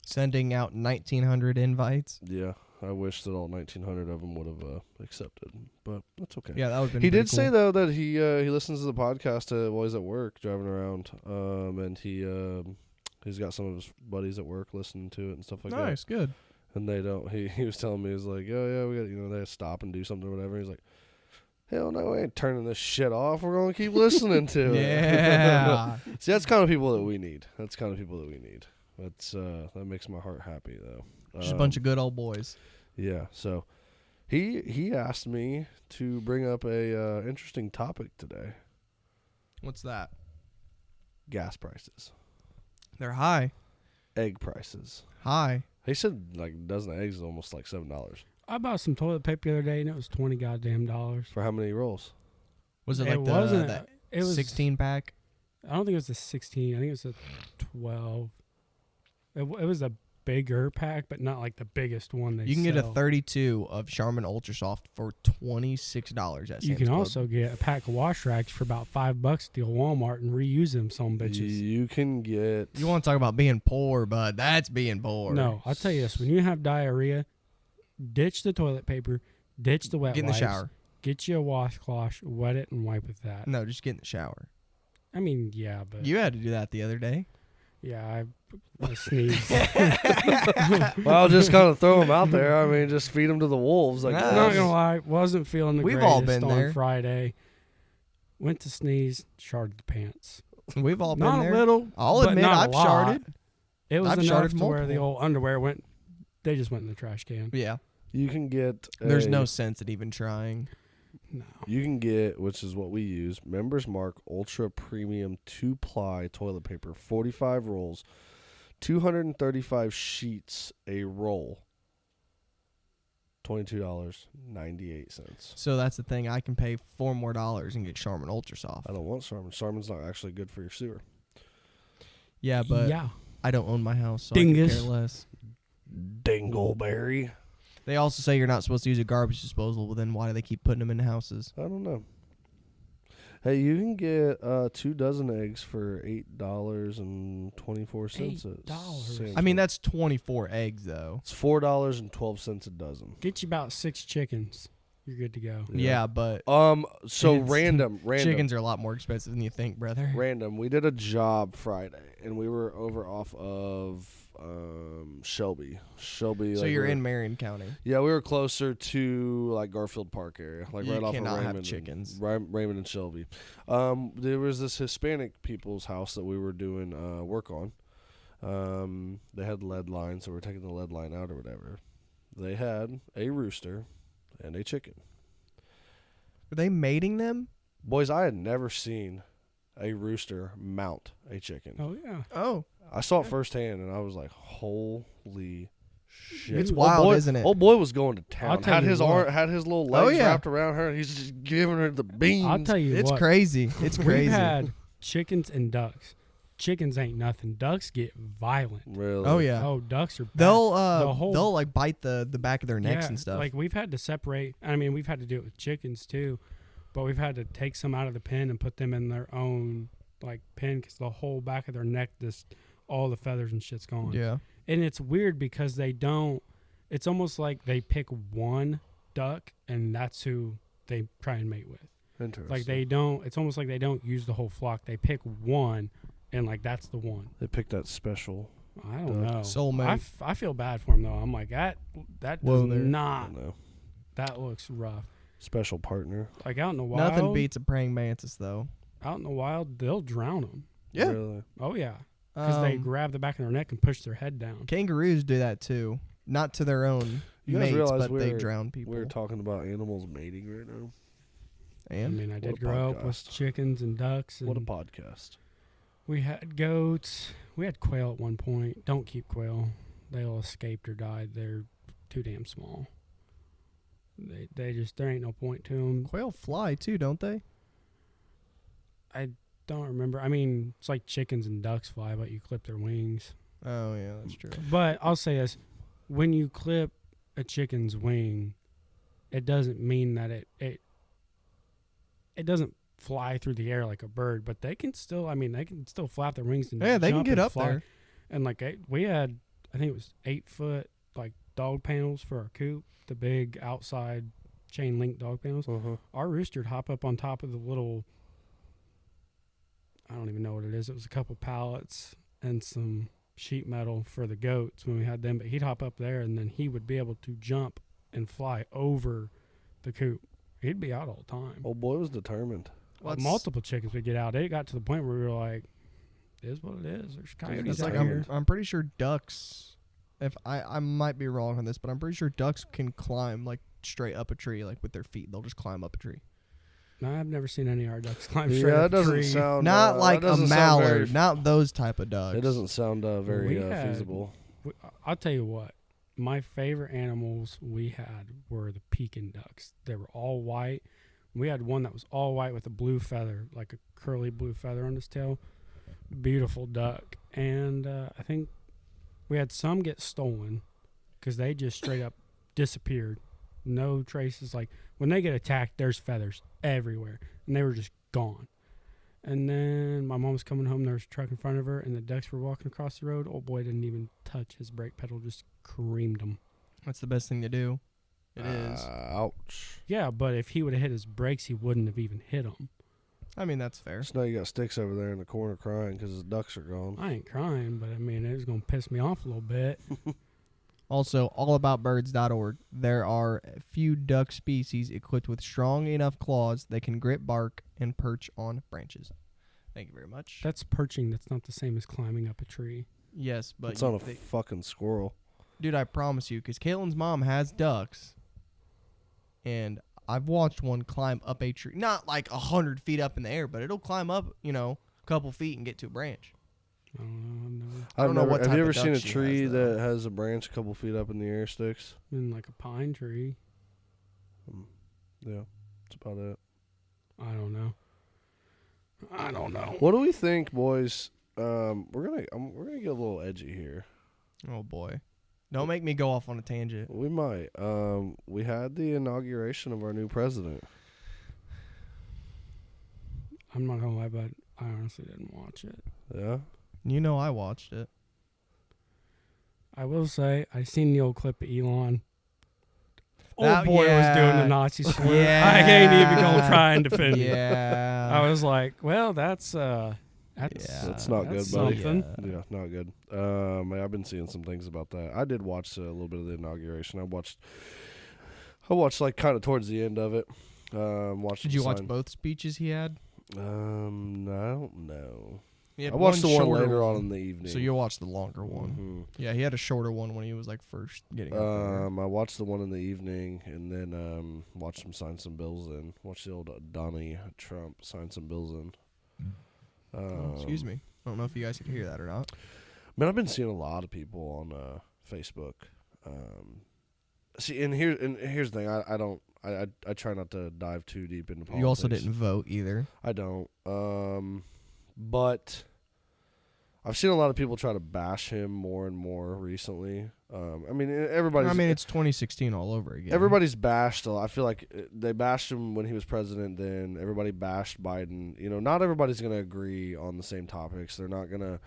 Sending out 1,900 invites. Yeah, I wish that all 1,900 of them would have accepted, but that's okay. Yeah, that would have been He pretty did say cool. though that he listens to the podcast while he's at work driving around, and he's got some of his buddies at work listening to it and stuff like that. Nice, good. And they don't. He was telling me, he was like, oh yeah, we got, they stop and do something or whatever. He's like, hell no, we ain't turning this shit off. We're gonna keep listening to it. Yeah. See, that's kind of people that we need. That's that makes my heart happy though. Just a bunch of good old boys. Yeah. So he asked me to bring up a interesting topic today. What's that? Gas prices. They're high. egg prices. High. He said like a dozen of eggs is almost like $7 I bought some toilet paper the other day and it was $20 goddamn. for how many rolls? Was it It like wasn't. the It was 16 pack? I don't think it was a 16. I think it was a 12. It was a bigger pack, but not like the biggest one they You can get a sell. 32 of Charmin Ultra Soft for $26 at Sam's You can Club. also get a pack of wash rags for about $5 at the old Walmart and reuse them, some bitches. You can get. You want to talk about being poor, bud? That's being poor. No, I'll tell you this: when you have diarrhea, ditch the toilet paper, ditch the wet Get in the wipes, shower. get you a washcloth, wet it, and wipe with that. No, just get in the shower. I mean, yeah, but You had to do that the other day. yeah, I sneezed. Well, just kind of throw them out there. I mean, just feed them to the wolves. Like, Nah. I'm not gonna lie, wasn't feeling the We've greatest all been on there. Friday. Went to sneeze, sharded the pants. We've all been Not there. a little. I'll but admit not a I've lot. sharded. It was I've enough sharded to where the multiple. old underwear went. They just went in the trash can. Yeah. you can get. There's a- no sense in even trying. No. You can get, which is what we use, Members Mark Ultra Premium 2-ply toilet paper, 45 rolls, 235 sheets a roll, $22.98. So that's the thing. I can pay $4 more and get Charmin Ultra Soft. I don't want Charmin. Charmin's not actually good for your sewer. Yeah, but yeah. I don't own my house, so Dingus. I could care less. Dingleberry. They also say you're not supposed to use a garbage disposal, but then why do they keep putting them in houses? I don't know. Hey, you can get 2 dozen eggs for $8.24 at $8. Sam's I mean, Club. that's 24 eggs, though. It's $4.12 a dozen. Get you about 6 chickens. You're good to go. Yeah, but So It's- random. chickens are a lot more expensive than you think, brother. Random. We did a job Friday, and we were over off of Shelby. Shelby. So like, you're we're- in Marion County. Yeah, we were closer to like Garfield Park area, like You right off of cannot have Raymond. chickens. Raymond and Shelby. There was this Hispanic people's house that we were doing work on. They had lead lines, so we're taking the lead line out or whatever. They had a rooster and a chicken. Are they mating them? Boys, I had never seen a rooster mount a chicken. Oh yeah. Oh, I saw it firsthand, and I was like, "Holy shit!" It's Old wild, boy- isn't it? Old boy was going to town. I'll tell Had you his what. arm, had his little legs yeah. wrapped around her. He's just giving her the beans. I'll tell you it's what. crazy. It's We've crazy. had chickens and ducks. Chickens ain't nothing. Ducks get violent. Really? Oh yeah. Oh, ducks are bad. They'll like bite the back of their necks Yeah, and stuff. Like we've had to separate. I mean, we've had to do it with chickens too, but we've had to take some out of the pen and put them in their own like pen because the whole back of their neck, just all the feathers and shit's gone. yeah. And it's weird because they don't. It's almost like they pick one duck and that's who they try and mate with. Interesting. Like they don't. It's almost like they don't use the whole flock. They pick one, and like that's the one. They picked that special. I don't know. Soulmate. I feel bad for him though. I'm like that. That does Whoa there. I not. don't know. That looks rough. Special partner. Like out in the wild. Nothing beats a praying mantis though. Out in the wild, they'll drown them. Yeah. Really? Oh yeah, because they Um, grab the back of their neck and push their head down. Kangaroos do that too. Not to their own You guys mates, realize but they we're- drown people. We're talking about animals mating right now. I and mean, I What did a grow up with podcast. chickens and ducks, and What a podcast. we had goats. We had quail at one point. Don't keep quail. They all escaped or died. They're too damn small. They just there ain't no point to them. quail fly too, don't they? I don't remember. I mean, it's like chickens and ducks fly, but you clip their wings. Oh yeah, that's true. But I'll say this: when you clip a chicken's wing, it doesn't mean that it doesn't fly through the air like a bird, but they can still. I mean, they can still flap their wings and Yeah, they can jump get and up fly. there. And like we had, I think it was 8-foot like dog panels for our coop, the big outside chain link dog panels. Uh-huh. Our rooster'd hop up on top of the little. I don't even know what it is. It was a couple pallets and some sheet metal for the goats when we had them, but he'd hop up there and then he would be able to jump and fly over the coop. He'd be out all the time. Old boy was determined. Well, it's- Multiple chickens would get out. It got to the point where we were like, "It is what it is." There's coyotes It's out like here. I'm pretty sure ducks. If I might be wrong on this, but I'm pretty sure ducks can climb like straight up a tree, like with their feet. They'll just climb up a tree. No, I've never seen any of our ducks climb straight Yeah, up that a doesn't tree. sound Not that like a doesn't sound very- mallard, not those type of ducks. It doesn't sound very We had- feasible. I'll tell you what. My favorite animals we had were the Pekin ducks. They were all white. We had one that was all white with a blue feather, like a curly blue feather on his tail. Beautiful duck. And I think we had some get stolen because they just straight up disappeared. No traces. Like when they get attacked, there's feathers everywhere. And they were just gone. And then my mom was coming home. There was a truck in front of her, and the ducks were walking across the road. Old boy didn't even touch his brake pedal, just creamed them. That's the best thing to do. It is. Ouch. Yeah, but if he would have hit his brakes, he wouldn't have even hit them. I mean, that's fair. So now you got Sticks over there in the corner crying because his ducks are gone. I ain't crying, but I mean, it was going to piss me off a little bit. Also, allaboutbirds.org. There are a few duck species equipped with strong enough claws that can grip bark and perch on branches. Thank you very much. That's perching. That's not the same as climbing up a tree. Yes, but It's on a fucking squirrel. dude, I promise you, because Caitlin's mom has ducks, and I've watched one climb up a tree. Not like 100 feet up in the air, but it'll climb up, a couple feet and get to a branch. I don't know. I don't know what Have type you of ever seen a duck she tree has, though. that has a branch a couple feet up in the air, Sticks? In like a pine tree. Yeah, that's about it. I don't know. What do we think, boys? We're gonna get a little edgy here. Oh, boy. Don't make me go off on a tangent. We might. We had the inauguration of our new president. I'm not going to lie, but I honestly didn't watch it. Yeah. You know I watched it. I will say, I seen the old clip of Elon. That- Old boy was doing the Nazi swear. Yeah. I ain't even going to try and defend it. Yeah. I was like, well, that's Yeah. That's not that's good, buddy. something. Yeah, not good. I've been seeing some things about that. I did watch a little bit of the inauguration. I watched like kind of towards the end of it. Did you watch both speeches he had? I don't know. He had I watched the one shorter later on in the evening. So you'll watch the longer one. Mhm. Yeah, he had a shorter one when he was like first getting up there. I watched the one in the evening, and then watched him sign some bills in. Watched the old Donnie Trump sign some bills in. Excuse me. I don't know if you guys can hear that or not. Man, I've been seeing a lot of people on Facebook. See, and here's the thing. I try not to dive too deep into politics. You also didn't vote either. I don't. But I've seen a lot of people try to bash him more and more recently. I mean, it's 2016 all over again. Everybody's bashed. I feel like they bashed him when he was president. Then everybody bashed Biden. Not everybody's going to agree on the same topics. They're not going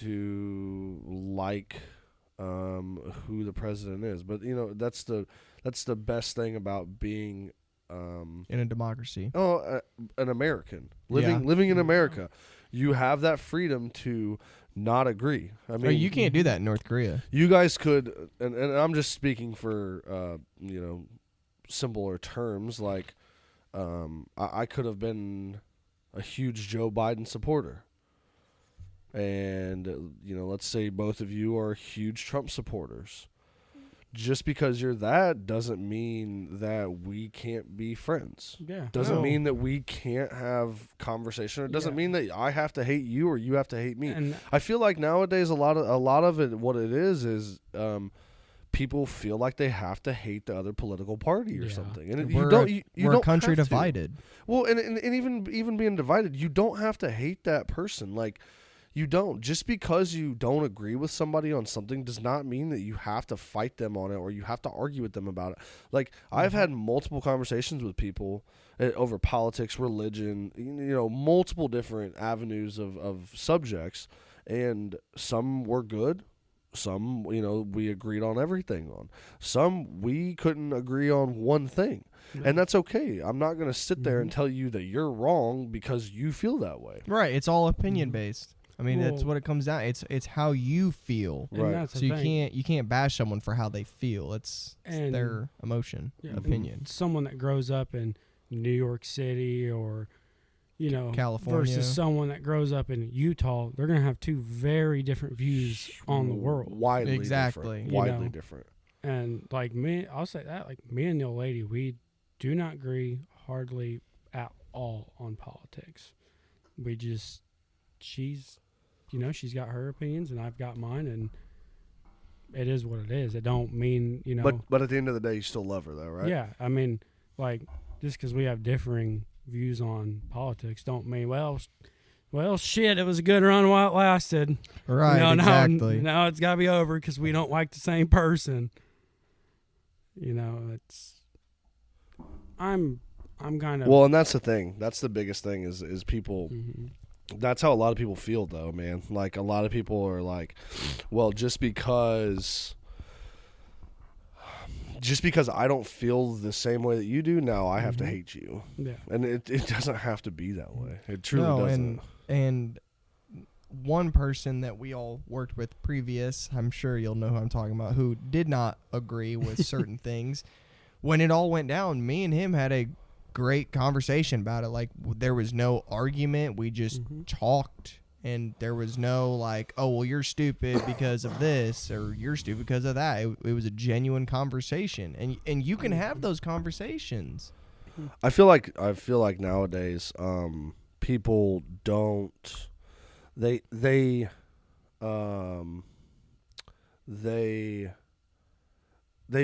to like who the president is. But that's the best thing about being in a democracy. An American living in America. You have that freedom to not agree. I mean, you can't do that in North Korea. You guys could, and I'm just speaking for simpler terms. Like, I could have been a huge Joe Biden supporter, and let's say both of you are huge Trump supporters. Just because you're that doesn't mean that we can't be friends. Yeah. Doesn't mean that we can't have conversation. It doesn't mean that I have to hate you or you have to hate me. And I feel like nowadays a lot of it, what it is people feel like they have to hate the other political party or something, and we're we're a country divided. Well, and even being divided, you don't have to hate that person. Like, you don't. Just because you don't agree with somebody on something does not mean that you have to fight them on it or you have to argue with them about it. Like, I've had multiple conversations with people over politics, religion, multiple different avenues of subjects, and some were good. Some, we agreed on everything on. Some we couldn't agree on one thing. And that's okay. I'm not going to sit there and tell you that you're wrong because you feel that way. Right. It's all opinion based. I mean, that's what it comes down. It's how you feel. And that's So the you can't bash someone for how they feel. It's their emotion, opinion. Someone that grows up in New York City or California versus someone that grows up in Utah, they're going to have two very different views on the world. Widely Exactly. different. Widely different. And like me, I'll say that, like me and the old lady, we do not agree hardly at all on politics. We just, she's got her opinions and I've got mine, and it is what it is. It don't mean, But at the end of the day, you still love her, though, right? Yeah, I mean, like, just because we have differing views on politics don't mean, well, shit, it was a good run while it lasted. Right, exactly. Now it's got to be over because we don't like the same person. I'm kind of... Well, and that's the thing. That's the biggest thing is people... Mm-hmm. That's how a lot of people feel, though, man. Like, a lot of people are like, well, just because I don't feel the same way that you do, now I have to hate you. Yeah. And it doesn't have to be that way. It truly doesn't. And one person that we all worked with previous, I'm sure you'll know who I'm talking about, who did not agree with certain things. When it all went down, me and him had a great conversation about it. Like, there was no argument. We just talked, and there was no like, oh, well, you're stupid because of this, or you're stupid because of that. It was a genuine conversation, and you can have those conversations. I feel like nowadays, people don't. They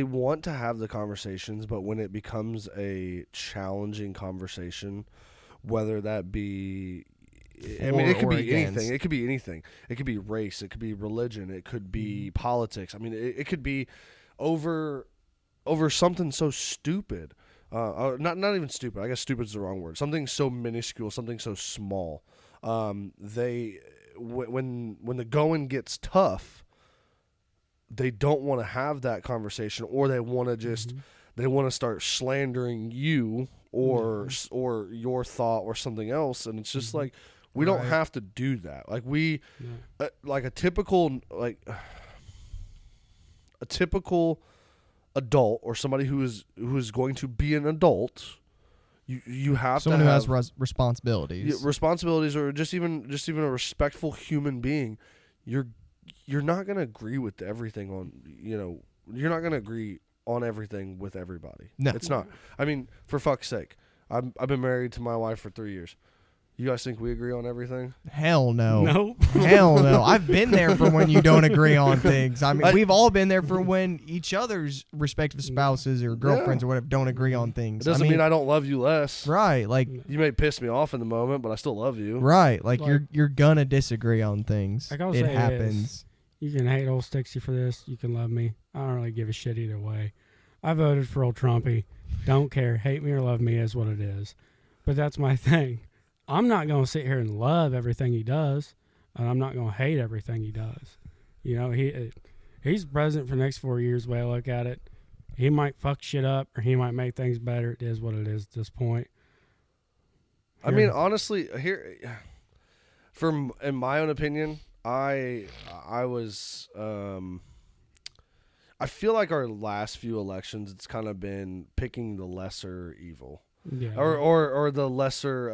want to have the conversations, but when it becomes a challenging conversation, whether that be, I mean, it could be anything. It could be anything. It could be race. It could be religion. It could be politics. I mean, it could be over something so stupid. Not even stupid. I guess stupid is the wrong word. Something so minuscule. Something so small. When the going gets tough, they don't want to have that conversation, or they want to just they want to start slandering you or your thought or something else, and it's just like, we don't have to do that. Like, we like a typical adult, or somebody who is going to be an adult. You have someone to who have has responsibilities, or just even a respectful human being. You're not going to agree with everything you're not going to agree on everything with everybody. No. It's not. I mean, for fuck's sake. I've been married to my wife for 3 years. You guys think we agree on everything? Hell no. Nope. Hell no. I've been there for when you don't agree on things. I mean, we've all been there for when each other's respective spouses or girlfriends or whatever don't agree on things. It doesn't mean I don't love you less. Right. Like, you may piss me off in the moment, but I still love you. Right. Like, you're gonna disagree on things. Like, I'll it say happens. You can hate old Stixie for this. You can love me. I don't really give a shit either way. I voted for old Trumpy. Don't care. Hate me or love me is what it is. But that's my thing. I'm not going to sit here and love everything he does, and I'm not going to hate everything he does. He's president for the next 4 years, the way I look at it. He might fuck shit up, or he might make things better. It is what it is at this point. I mean, honestly, in my own opinion, I feel like our last few elections, it's kind of been picking the lesser evil. Yeah. Or the lesser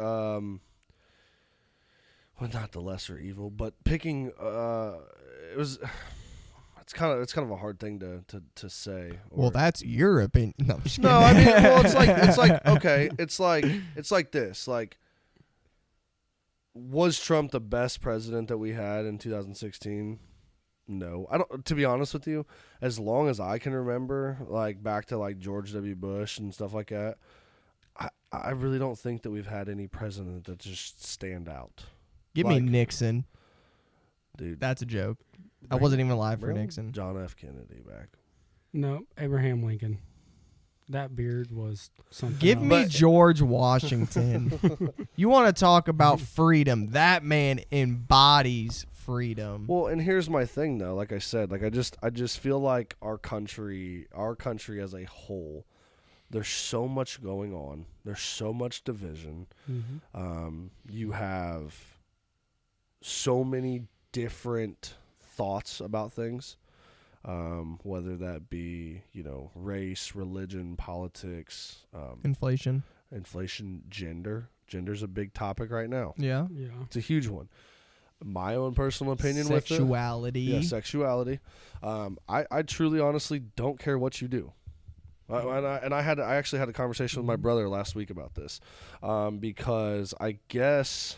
not the lesser evil, but picking it's kind of a hard thing to say. Well, that's your opinion. No, I'm just kidding. No, I mean, well, it's like okay, it's like this. Like, was Trump the best president that we had in 2016? No, I don't. To be honest with you, as long as I can remember, like back to like George W. Bush and stuff like that, I really don't think that we've had any president that just stand out. Give me Nixon. Dude. That's a joke. I wasn't even alive for Nixon. John F. Kennedy back. No, Abraham Lincoln. That beard was something Give else. me George Washington. You want to talk about freedom. That man embodies freedom. Well, and here's my thing though. Like I said, like I just feel like our country as a whole, there's so much going on. There's so much division. Mm-hmm. You have so many different thoughts about things, whether that be, race, religion, politics, Inflation, gender. Gender's a big topic right now. Yeah. It's a huge one. My own personal opinion sexuality. with it. Yeah, sexuality. I truly, honestly don't care what you do. I actually had a conversation with my brother last week about this, because I guess.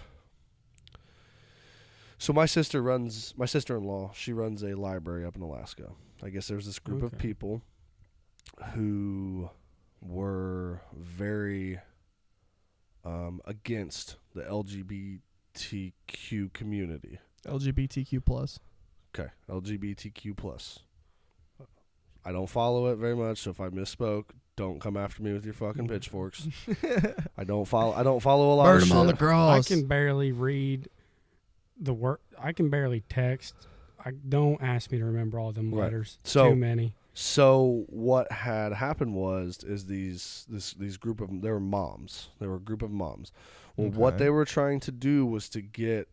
So my sister-in-law, she runs a library up in Alaska. I guess there's this group of people who were very against the LGBTQ community. LGBTQ plus. Okay, LGBTQ plus. I don't follow it very much, so if I misspoke, don't come after me with your fucking pitchforks. I don't follow a lot Burn of him shit. on the cross. I can barely read the word. I can barely text. Don't ask me to remember all them letters. So, too many. So what had happened is these group of, they were moms. They were a group of moms. Well, what they were trying to do was to get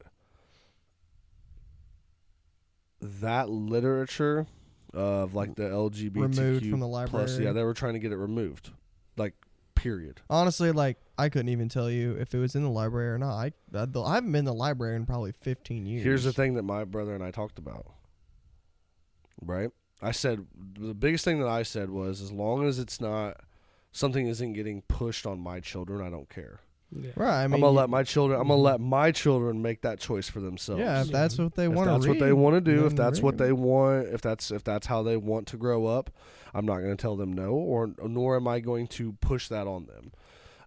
that literature of like the LGBTQ removed from the library. plus, yeah, they were trying to get it removed, like, period. Honestly, like, I couldn't even tell you if it was in the library or not. I haven't been in the library in probably 15 years. Here's the thing that my brother and I talked about, right? I said, the biggest thing that I said was, as long as it's not, something isn't getting pushed on my children, I don't care. Yeah. Right. I mean, I'm gonna let my children make that choice for themselves. yeah, if that's what they If want to read. that's what they want to do, if then that's read what it. they want, if that's how they want to grow up, I'm not going to tell them no, nor am I going to push that on them.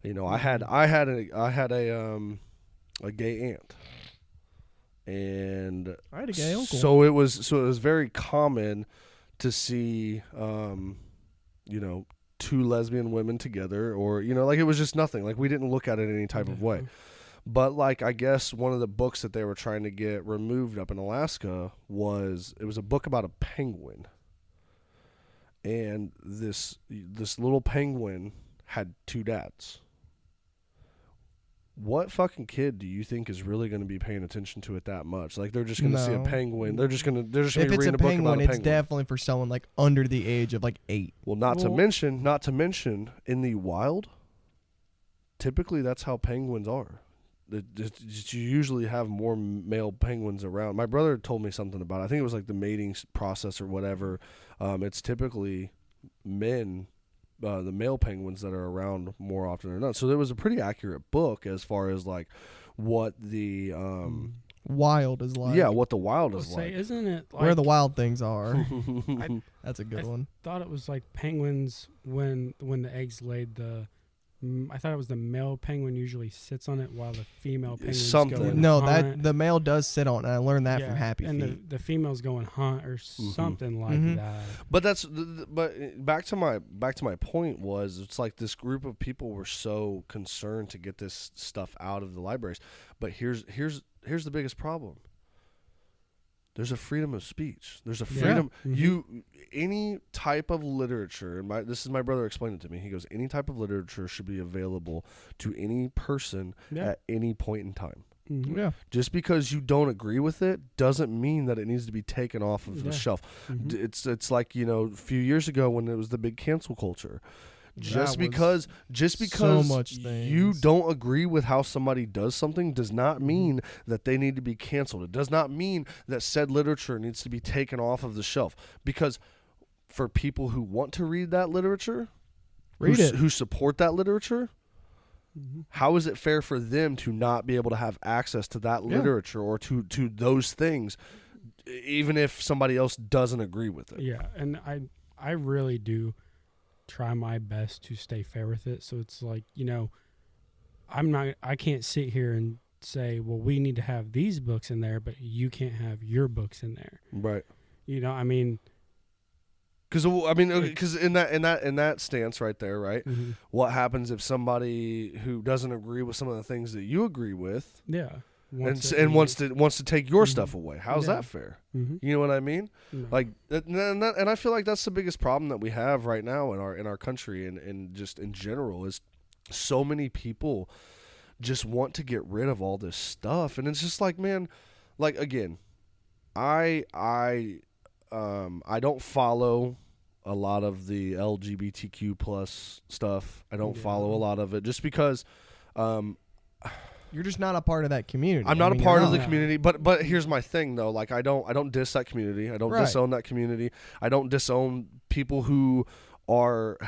You know, I had a gay aunt, and I had a gay uncle. so it was very common to see, you know, two lesbian women together, or, you know, like, it was just nothing. Like, we didn't look at it any type of way. But, like, I guess one of the books that they were trying to get removed up in Alaska was a book about a penguin. And this little penguin had two dads. What fucking kid do you think is really going to be paying attention to it that much? Like, they're just going to see a penguin. They're just going to be if reading it's a a book about penguin, a it's penguin. definitely for someone like under the age of like 8. Well, not to mention, in the wild, typically that's how penguins are. You usually have more male penguins around. My brother told me something about it. I think it was like the mating process or whatever. It's typically men, the male penguins, that are around more often than not. So there was a pretty accurate book as far as like what the Wild is like. yeah, what the wild is Say, like. isn't it like, Where the wild things are. That's a good one. thought it was like penguins when the eggs laid the. I thought it was the male penguin usually sits on it while the female penguins Something. go and No, hunt. the male does sit on it. I learned that Yeah, from Happy and Feet. the females go and hunt or something like Mhm. that. But back to my point was, it's like this group of people were so concerned to get this stuff out of the libraries. But here's the biggest problem. There's a freedom of speech. There's a freedom. Any type of literature, and this is my brother explained it to me. He goes, any type of literature should be available to any person at any point in time. Mhm. Yeah. Just because you don't agree with it doesn't mean that it needs to be taken off of the shelf. It's like, you know, a few years ago when it was the big cancel culture. Just because so much you things. don't agree with how somebody does something does not mean that they need to be canceled. It does not mean that said literature needs to be taken off of the shelf. Because for people who want to read that literature, who support that literature, how is it fair for them to not be able to have access to that literature or to those things, even if somebody else doesn't agree with it? Yeah, and I really do try my best to stay fair with it. So it's like, you know, I can't sit here and say, well, we need to have these books in there, but you can't have your books in there. Right. You know, I mean, because in that stance right there, right? What happens if somebody who doesn't agree with some of the things that you agree with, wants to take your stuff away? How's that fair? You know what I mean? Like, and I feel like that's the biggest problem that we have right now in our country and just in general, is so many people just want to get rid of all this stuff, and it's just like, man, like, again, I don't follow a lot of the LGBTQ plus stuff. I don't follow a lot of it just because You're just not a part of that community. I'm not a part of the community, but here's my thing though. Like, I don't diss that community. I don't disown that community. I don't disown people who are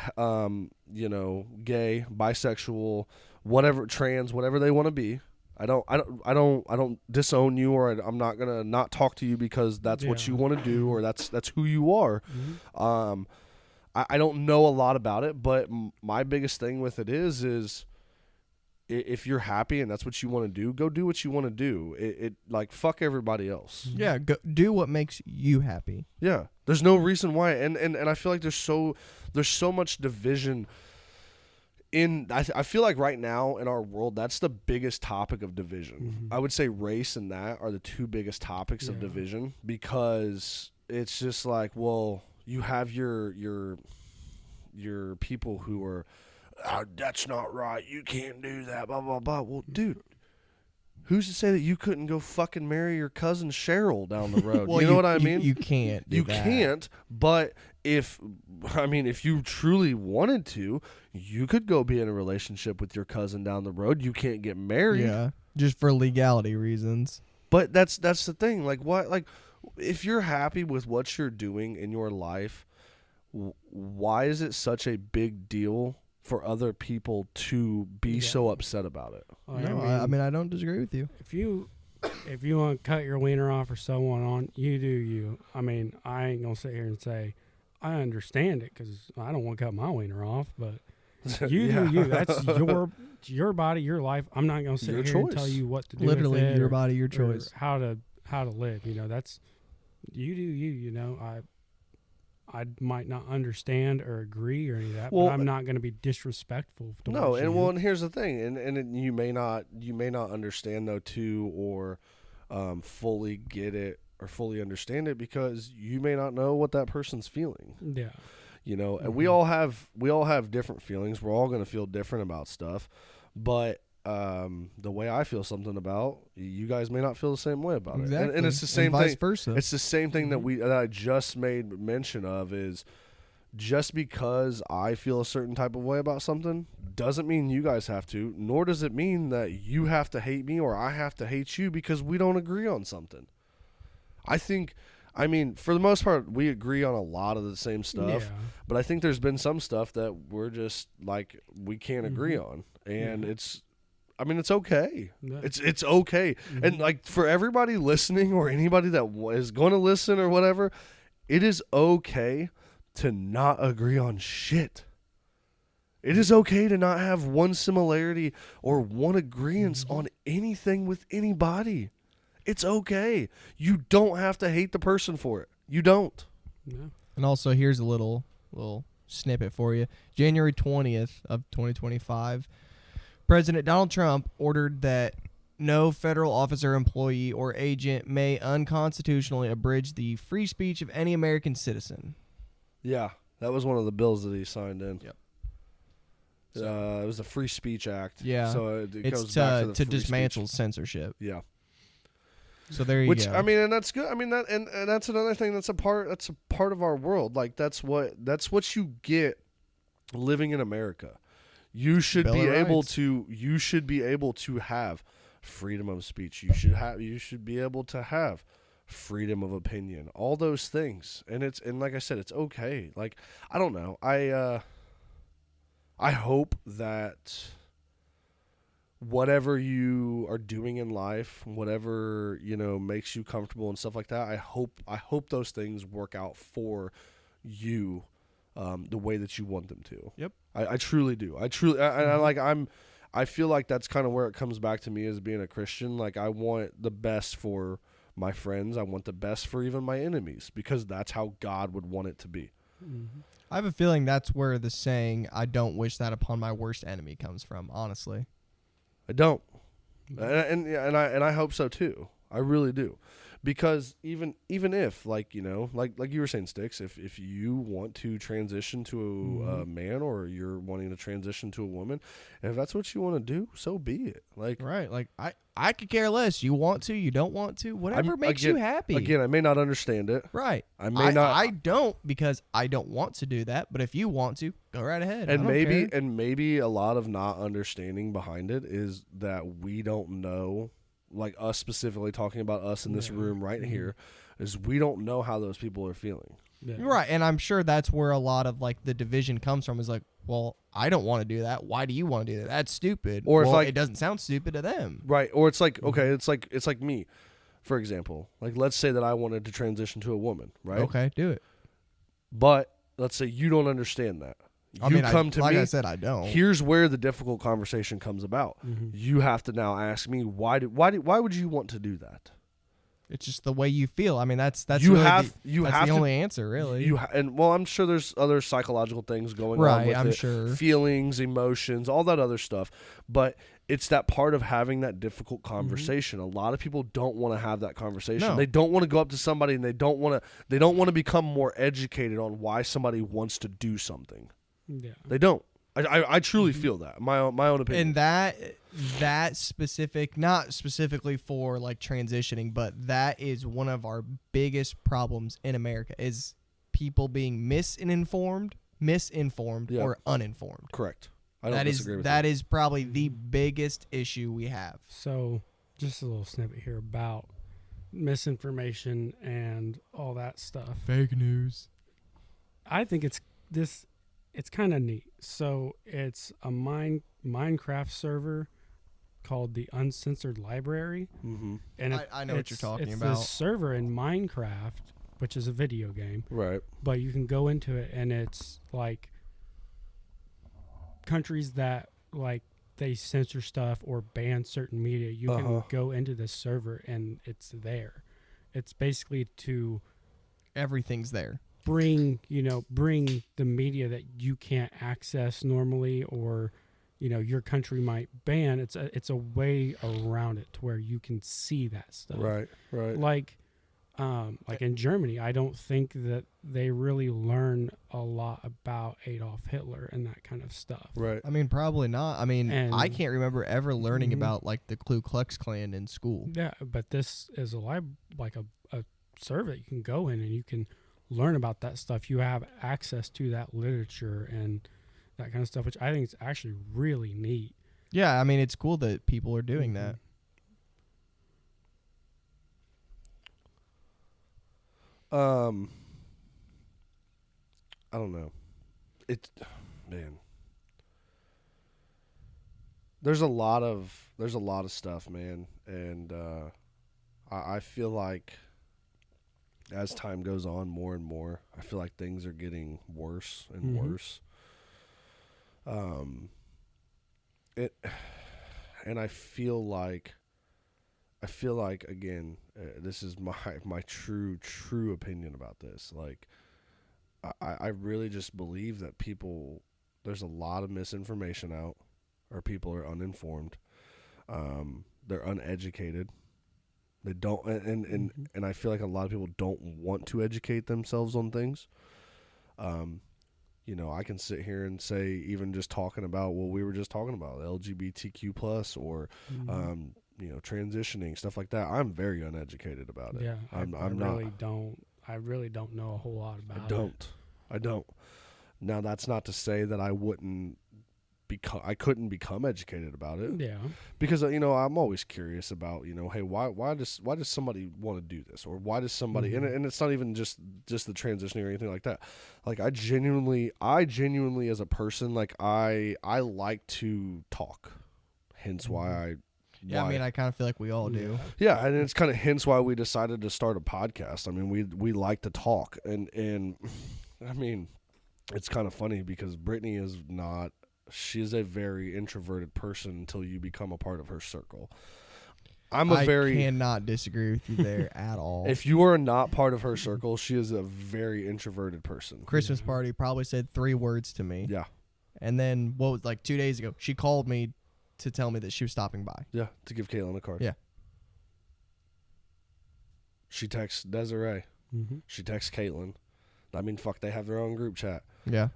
gay, bisexual, whatever, trans, whatever they want to be. I don't disown you, or I'm not gonna not talk to you because that's what you want to do, or that's who you are. I don't know a lot about it, but my biggest thing with it is if you're happy and that's what you want to do, go do what you want to do. It like, fuck everybody else. Yeah, go do what makes you happy. Yeah, there's no reason why, and I feel like there's so much division. I feel like right now in our world, that's the biggest topic of division. I would say race and that are the two biggest topics of division, because it's just like, well, you have your people who are, that's not right, you can't do that, blah blah blah. Well, dude, who's to say that you couldn't go fucking marry your cousin Cheryl down the road? Well, you know what I mean? You can't. Do you that. can't. But if you truly wanted to, you could go be in a relationship with your cousin down the road. You can't get married. Yeah, just for legality reasons. But that's the thing. Like, what? Like, if you're happy with what you're doing in your life, why is it such a big deal for other people to be so upset about it? No, I mean I don't disagree with you. If you want to cut your wiener off or so on, you do you. I mean, I ain't gonna sit here and say I understand it, because I don't want to cut my wiener off, but you do you. That's your body, your life. I'm not gonna sit Your here choice. and tell you what to do. Literally, with it your or- body, your or choice. how to live. That's you do you. You know, I might not understand or agree or any of that, Well, but I'm not going to be disrespectful. No, towards you. and here's the thing, and you may not understand though too, or fully get it or fully understand it, because you may not know what that person's feeling. Yeah. And we all have different feelings. We're all going to feel different about stuff, but the way I feel something about, you guys may not feel the same way about it. And it's the same vice thing. versa. It's the same thing that I just made mention of, is just because I feel a certain type of way about something doesn't mean you guys have to, nor does it mean that you have to hate me or I have to hate you because we don't agree on something. I mean, for the most part, we agree on a lot of the same stuff, but I think there's been some stuff that we're just like, we can't agree on, and it's okay. Yeah. It's okay. And like, for everybody listening or anybody that is going to listen or whatever, it is okay to not agree on shit. It is okay to not have one similarity or one agreement on anything with anybody. It's okay. You don't have to hate the person for it. You don't. Yeah. And also, here's a little snippet for you. January 20th of 2025, President Donald Trump ordered that no federal officer, employee, or agent may unconstitutionally abridge the free speech of any American citizen. Yeah, that was one of the bills that he signed in. Yep. It was the Free Speech Act. Yeah. So it It's goes back to the to free dismantle speech. censorship. Yeah. So there you Which go. I mean, and that's good. I mean, that and that's another thing that's a part of our world. Like, that's what you get living in America. You should Bill be of able Rights. to have freedom of speech. You should be able to have freedom of opinion. All those things. And like I said, it's okay. Like, I don't know. I hope that whatever you are doing in life, whatever, makes you comfortable and stuff like that, I hope those things work out for you the way that you want them to. Yep. I truly do. I feel like that's kind of where it comes back to me as being a Christian. Like, I want the best for my friends. I want the best for even my enemies, because that's how God would want it to be. Mm-hmm. I have a feeling that's where the saying, "I don't wish that upon my worst enemy," comes from, honestly. I don't, and I hope so too. I really do, because even if, like you were saying, Sticks, if you want to transition to a man, or you're wanting to transition to a woman, and if that's what you want to do, so be it. Like, Right. Like, I could care less. You want to, you don't want to, whatever makes you happy. Again, I may not understand it. Right. I may not. I don't, because I don't want to do that. But if you want to, go right ahead. And I don't care. maybe a lot of not understanding behind it is that we don't know, like us specifically, talking about us in this room right here, is we don't know how those people are feeling. Yeah. Right, and I'm sure that's where a lot of like the division comes from. Is like, well, I don't want to do that. Why do you want to do that? That's stupid. Or if, well, like- it doesn't sound stupid to them. Right. Or it's like, Mhm. okay, it's like me, for example. Like, let's say that I wanted to transition to a woman, right? Okay, do it. But let's say you don't understand that. I You mean, come to like me. I said, I don't. Here's where the difficult conversation comes about. Mhm. You have to now ask me why would you want to do that? It's just the way you feel. I mean, that's You really have- the, you that's have the to- only answer, really. And well, I'm sure there's other psychological things going on Right, with I'm it. sure. Feelings, emotions, all that other stuff. But it's that part of having that difficult conversation. A lot of people don't want to have that conversation. No. They don't want to go up to somebody and they don't want to become more educated on why somebody wants to do something. Yeah. They don't. I truly feel that. My own opinion. And that specific, not specifically for like transitioning, but that is one of our biggest problems in America is people being misinformed, Yeah. or uninformed. Correct. I don't That is disagree with that is probably the biggest issue we have. So, just a little snippet here about misinformation and all that stuff. Fake news. I think it's kind of neat. So, it's a Minecraft server called the Uncensored Library, Mm-hmm. and I know what you're talking it's about. this server in Minecraft, which is a video game, Right. but you can go into it and it's like countries that like they censor stuff or ban certain media. You Uh-huh. can go into this server and it's there. It's basically to Everything's there. bring the media that you can't access normally, or your country might ban. It's a way around it to where you can see that stuff. Right. Right. Like in Germany, I don't think that they really learn a lot about Adolf Hitler and that kind of stuff. Right. I mean, probably not. I mean, And- I can't remember ever learning Mhm. about like the Ku Klux Klan in school. Yeah, but this is a server that you can go in and you can learn about that stuff. You have access to that literature and that kind of stuff, which I think is actually really neat. Yeah, I mean, it's cool that people are doing Mhm. that. I don't know. Man. There's a lot of stuff, man, and I feel like as time goes on, more and more, I feel like things are getting worse and Mhm. worse. And I feel like again, this is my true opinion about this. Like, I really just believe that there's a lot of misinformation out, or people are uninformed. They're uneducated. They don't, and I feel like a lot of people don't want to educate themselves on things. I can sit here and say, even just talking about what we were just talking about, LGBTQ plus, or Mhm. transitioning, stuff like that. I'm very uneducated about it. Yeah, I'm I not. really don't know a whole lot about I don't. Now, that's not to say that I couldn't become educated about it, it. Yeah. because I'm always curious about hey, why does somebody want to do this, or why does somebody Mhm. and it's not even just the transitioning or anything like that. Like, I genuinely as a person, like I like to talk, hence why Yeah, I mean, I kind of feel like we all do. Yeah, and it's kind of hence why we decided to start a podcast. I mean, we like to talk, and I mean, it's kind of funny because Brittany is not. She's a very introverted person until you become a part of her circle. I cannot disagree with you there at all. If you are not part of her circle, she is a very introverted person. Christmas party probably said 3 words to me. Yeah, And then, 2 days ago, she called me to tell me that she was stopping by. yeah, to give Caitlin a card. Yeah. She texts Desiree. Mm-hmm. She texts Caitlin. I mean, fuck, they have their own group chat. Yeah.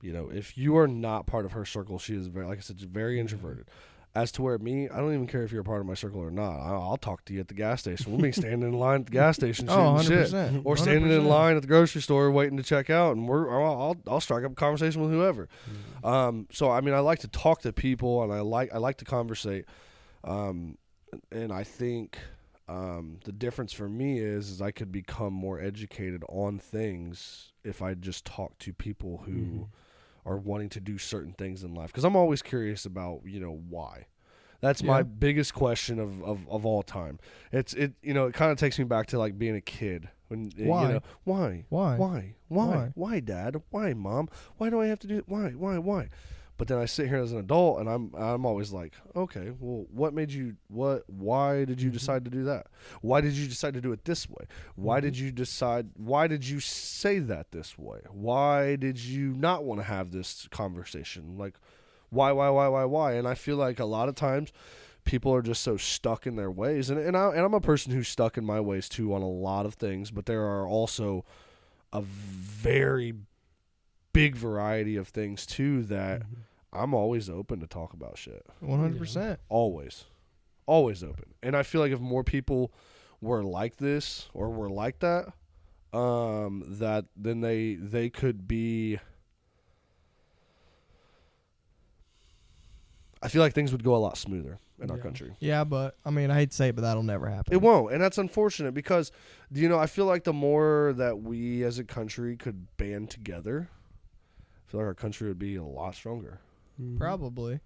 If you are not part of her circle, she is very, like I said, very introverted. As to where me, I don't even care if you're a part of my circle or not. I'll talk to you at the gas station. We'll be standing in line at the gas station shooting shit. 100%. Or standing in 100%. line at the grocery store waiting to check out, and I'll strike up a conversation with whoever. So I mean, I like to talk to people, and I like to conversate. And I think The difference for me is I could become more educated on things if I just talk to people who are wanting to do certain things in life. Because I'm always curious about, why. That's my biggest question of all time. It kind of takes me back to like being a kid. When Why? Why, Dad? Why, Mom? Why do I have to do it? Why? But then I sit here as an adult, and I'm always like, okay, well, why did you decide to do that? Why did you decide to do it this way? Why did you say that this way? Why did you not want to have this conversation? Like, why? And I feel like a lot of times people are just so stuck in their ways. And I'm a person who's stuck in my ways too on a lot of things, but there are also a very big variety of things too that I'm always open to talk about shit. 100%. Always open. And I feel like if more people were like this or were like that, that then they could be. I feel like things would go a lot smoother in our country. Yeah, but I mean, I hate to say it, but that'll never happen. It won't, and that's unfortunate because, I feel like the more that we as a country could band together, I feel like our country would be a lot stronger. Probably.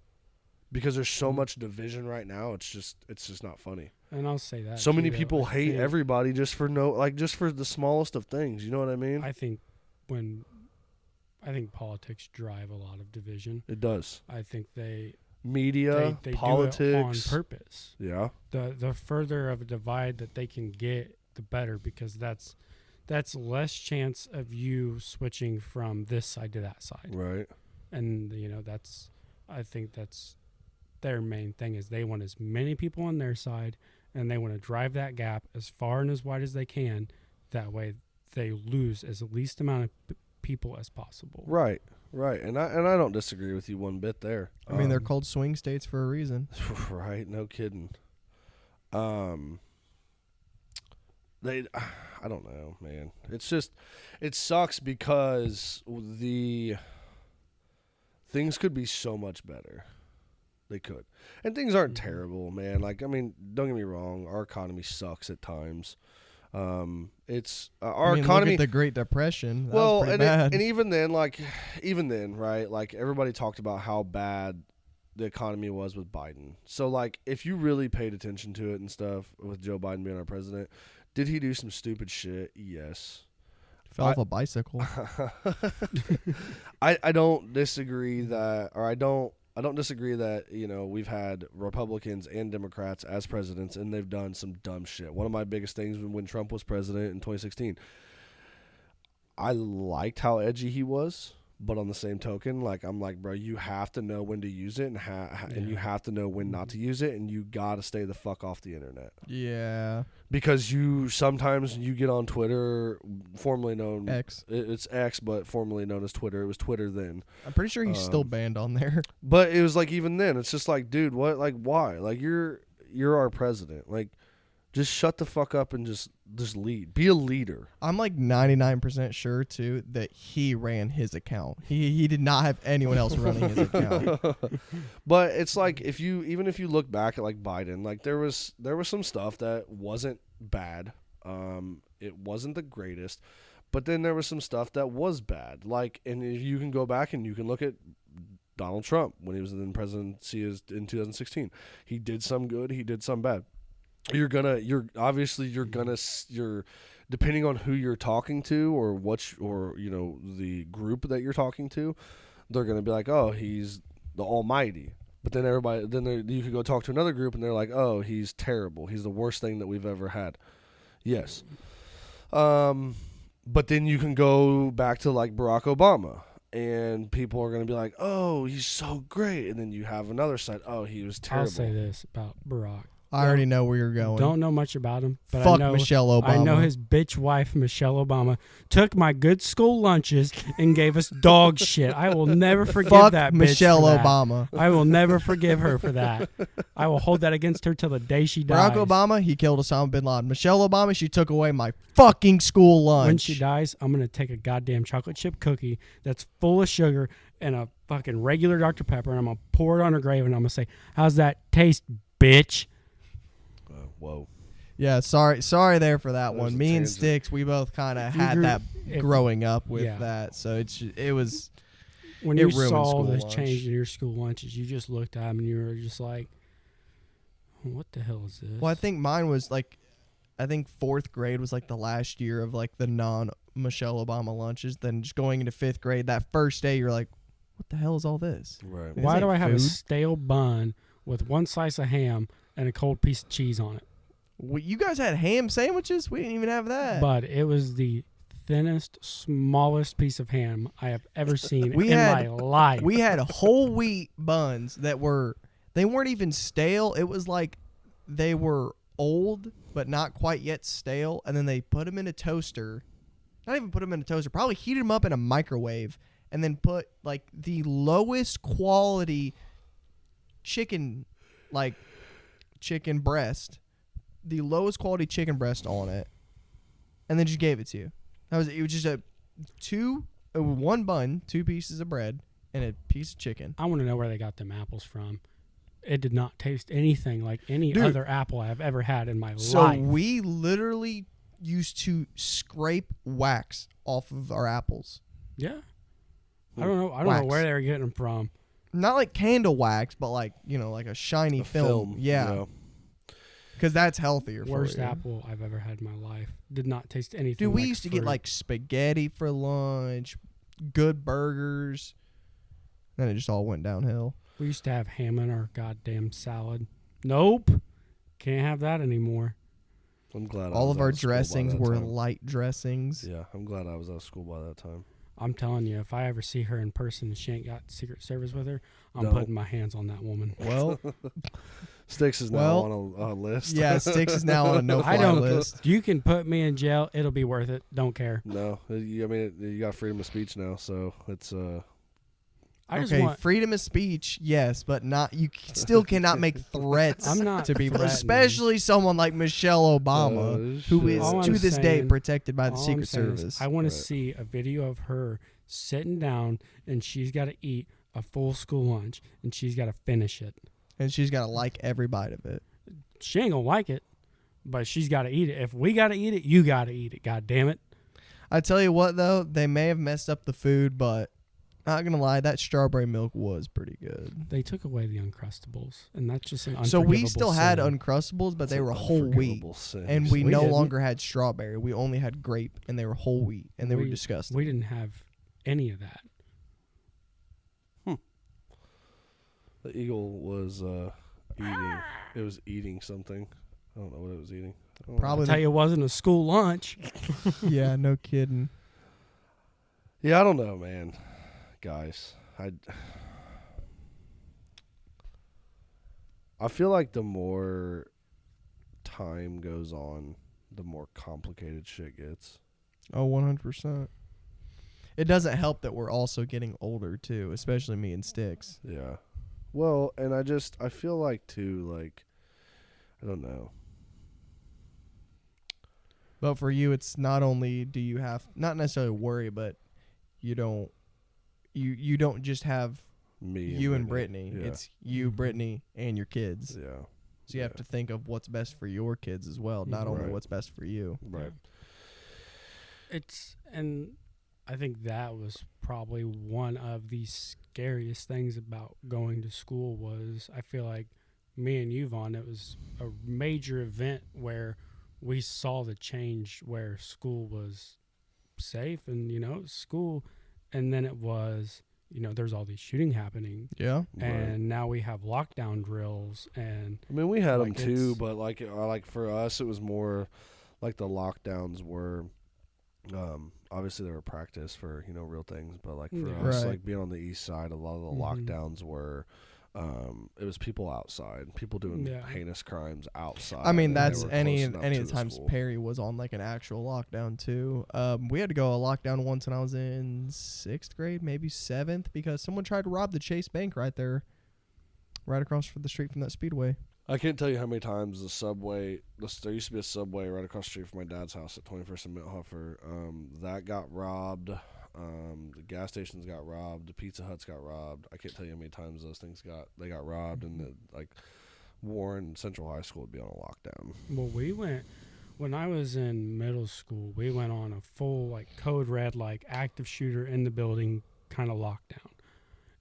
Because there's so much division right now, it's just not funny. And I'll say that. So many people hate everybody just for the smallest of things. You know what I mean? I think politics drive a lot of division. It does. I think media, they politics, do it on purpose. Yeah. The further of a divide that they can get, the better, because that's less chance of you switching from this side to that side. Right. And I think that's their main thing, is they want as many people on their side, and they want to drive that gap as far and as wide as they can. That way they lose as least amount of people as possible. Right. And I don't disagree with you one bit there. I mean, they're called swing states for a reason. Right, no kidding. I don't know, man. It's just, it sucks because the things could be so much better. They could. And things aren't terrible, man. Like, I mean, don't get me wrong. Our economy sucks at times. It's our economy. Look at the Great Depression. That was pretty bad. And even then, right? Like, everybody talked about how bad the economy was with Biden. So, like, if you really paid attention to it and stuff with Joe Biden being our president, did he do some stupid shit? Yes. Fell off a bicycle. I don't disagree that, or I don't disagree that, we've had Republicans and Democrats as presidents, and they've done some dumb shit. One of my biggest things when Trump was president in 2016, I liked how edgy he was, but on the same token, like, I'm like, bro, you have to know when to use it, and you have to know when not to use it, and you got to stay the fuck off the internet. Yeah. Because sometimes you get on Twitter, formerly known X. It's X, but formerly known as Twitter. It was Twitter then. I'm pretty sure he's still banned on there. But it was like, even then, it's just like, dude, what? Like, why? Like, you're our president. Like, just shut the fuck up and just lead. Be a leader. I'm like 99% sure too that he ran his account. He did not have anyone else running his account. But it's like, even if you look back at like Biden, like there was some stuff that wasn't bad. It wasn't the greatest, but then there was some stuff that was bad. Like, and if you can go back and you can look at Donald Trump when he was in presidency in 2016. He did some good, he did some bad. You're depending on who you're talking to or the group that you're talking to, they're gonna be like, oh, he's the almighty. But then you could go talk to another group and they're like, oh, he's terrible. He's the worst thing that we've ever had. Yes. But then you can go back to like Barack Obama, and people are gonna be like, oh, he's so great. And then you have another side, oh, he was terrible. I'll say this about Barack. I already know where you're going. Don't know much about him, but Fuck I know Michelle Obama. I know his bitch wife, Michelle Obama, took my good school lunches and gave us dog shit. I will never forgive Fuck that bitch Michelle for that. Obama. I will never forgive her for that. I will hold that against her till the day she dies. Barack Obama, he killed Osama bin Laden. Michelle Obama, she took away my fucking school lunch. When she dies, I'm going to take a goddamn chocolate chip cookie that's full of sugar and a fucking regular Dr. Pepper, and I'm going to pour it on her grave, and I'm going to say, how's that taste, bitch? Whoa. Yeah, sorry there for that There's one. a Me and tangent. Sticks, we both kind of If you had grew- that if- growing up with yeah. that. So it was When It you ruined saw school the lunch. change in your school lunches, you just looked at them and you were just like, "What the hell is this?" well, I think mine was like, I think 4th grade was like the last year of like the non Michelle Obama lunches. Then just going into 5th grade, that first day, you're like, what the hell is all this? Right. This Why ain't do I have a food. stale bun with one slice of ham and a cold piece of cheese on it? You guys had ham sandwiches? We didn't even have that. But it was the thinnest, smallest piece of ham I have ever seen We in had- my life. We had whole wheat buns that they weren't even stale. It was like they were old but not quite yet stale, and then they put them in a toaster. Not even put them in a toaster. Probably heated them up in a microwave, and then put like the lowest quality chicken breast, the lowest quality chicken breast on it, and then just gave it to you. It was just one bun, 2 pieces of bread, and a piece of chicken. I want to know where they got them apples from. It did not taste anything like any Dude. other apple I've ever had in my So life. we literally used to scrape wax off of our apples. Yeah. I don't know Wax. where they were getting them from. Not like candle wax, but like, like a shiny A film. Yeah. Because that's healthier Worst for you. apple I've ever had in my life. Did not taste anything Dude, we like used to get fruit. like spaghetti for lunch, good burgers. Then it just all went downhill. We used to have ham in our goddamn salad. Nope. Can't have that anymore. I'm glad. All I was of our out school by dressings that were time. light dressings. Yeah, I'm glad I was out of school by that time. I'm telling you, if I ever see her in person and she ain't got Secret Service with her, I'm No. putting my hands on that woman. Well, Sticks is now Well, on a list. yeah, Sticks is now on a I no-fly don't. list. You can put me in jail. It'll be worth it. Don't care. No, I mean you got freedom of speech now, so it's I just Okay, want. freedom of speech, yes, but not. You still cannot make threats I'm not to people, threatening. especially someone like Michelle Obama, who shit. is All to I'm this day saying- protected by the all I'm Secret saying is Service. I want Right. to see a video of her sitting down and she's got to eat a full school lunch and she's got to finish it. And she's got to like every bite of it. She ain't gonna like it, but she's got to eat it. If we got to eat it, you got to eat it. God damn it! I tell you what, though, they may have messed up the food, but not going to lie, that strawberry milk was pretty good. They took away the Uncrustables, and that's just an So we unforgivable still had sin. Uncrustables, but It's they an were whole wheat. unforgivable sin. And we We no didn't. longer had strawberry. We only had grape, and they were whole wheat, and they were disgusting. We didn't have any of that. The eagle was eating. It was eating something. I don't know what it was eating. I don't know. Probably Tell you, it wasn't a school lunch. Yeah, no kidding. Yeah, I don't know, man. Guys, I feel like the more time goes on, the more complicated shit gets. Oh, 100%. It doesn't help that we're also getting older, too, especially me and Sticks. Yeah. Well, and I feel like too, like, I don't know. But for you, it's not only do you have, not necessarily worry, but you don't just have Me you and Brittany. Yeah. It's you, Brittany, and your kids. Yeah. So you have to think of what's best for your kids as well, not only Right. what's best for you. Right. And I think that was probably one of the scariest things about going to school was I feel like me and you, Vaughn, it was a major event where we saw the change where school was safe and, school. And then it was, there's all these shooting happening. Yeah. And now we have lockdown drills and I mean, we had them Like, too, it's- but like for us, it was more like the lockdowns were. Obviously, they were practice for real things, but like for Yeah. us, Right. like being on the east side, a lot of the Mhm. lockdowns were. It was people outside, people doing Yeah. heinous crimes outside. I mean, and they that's were any close of enough the to the times school. Perry was on like an actual lockdown too. We had to go a lockdown once when I was in 6th grade, maybe 7th, because someone tried to rob the Chase Bank right there, right across from the street from that Speedway. I can't tell you how many times the subway. There used to be a subway right across the street from my dad's house at 21st and Mithofer. That got robbed. The gas stations got robbed. The Pizza Huts got robbed. I can't tell you how many times those things got robbed, and Warren Central High School would be on a lockdown. Well, when I was in middle school, we went on a full like code red, like active shooter in the building kind of lockdown.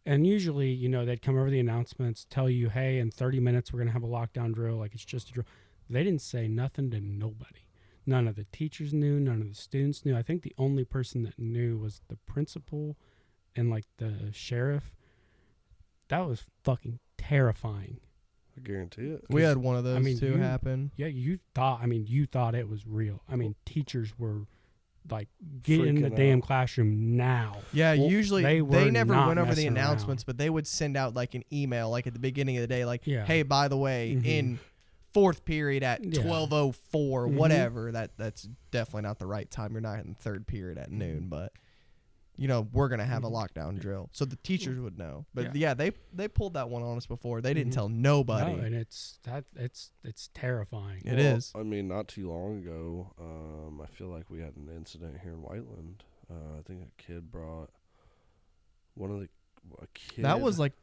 And usually, they'd come over the announcements, tell you, hey, in 30 minutes we're going to have a lockdown drill. Like, it's just a drill. They didn't say nothing to nobody. None of the teachers knew. None of the students knew. I think the only person that knew was the principal and, like, the sheriff. That was fucking terrifying. I guarantee it. We had one of those happen. Yeah, you thought it was real. I mean, teachers were like, get in the damn classroom now. Yeah, usually they never went over the messing announcements, but they would send out like an email like at the beginning of the day, like, hey, by the way, in fourth period at 12:04, whatever. That's definitely not the right time. You're not in third period at noon, but we're gonna have a lockdown drill, so the teachers would know. But they pulled that one on us before. They didn't tell nobody. No, and it's terrifying. It is. I mean, not too long ago, I feel like we had an incident here in Whiteland. I think a kid brought a kid. That was like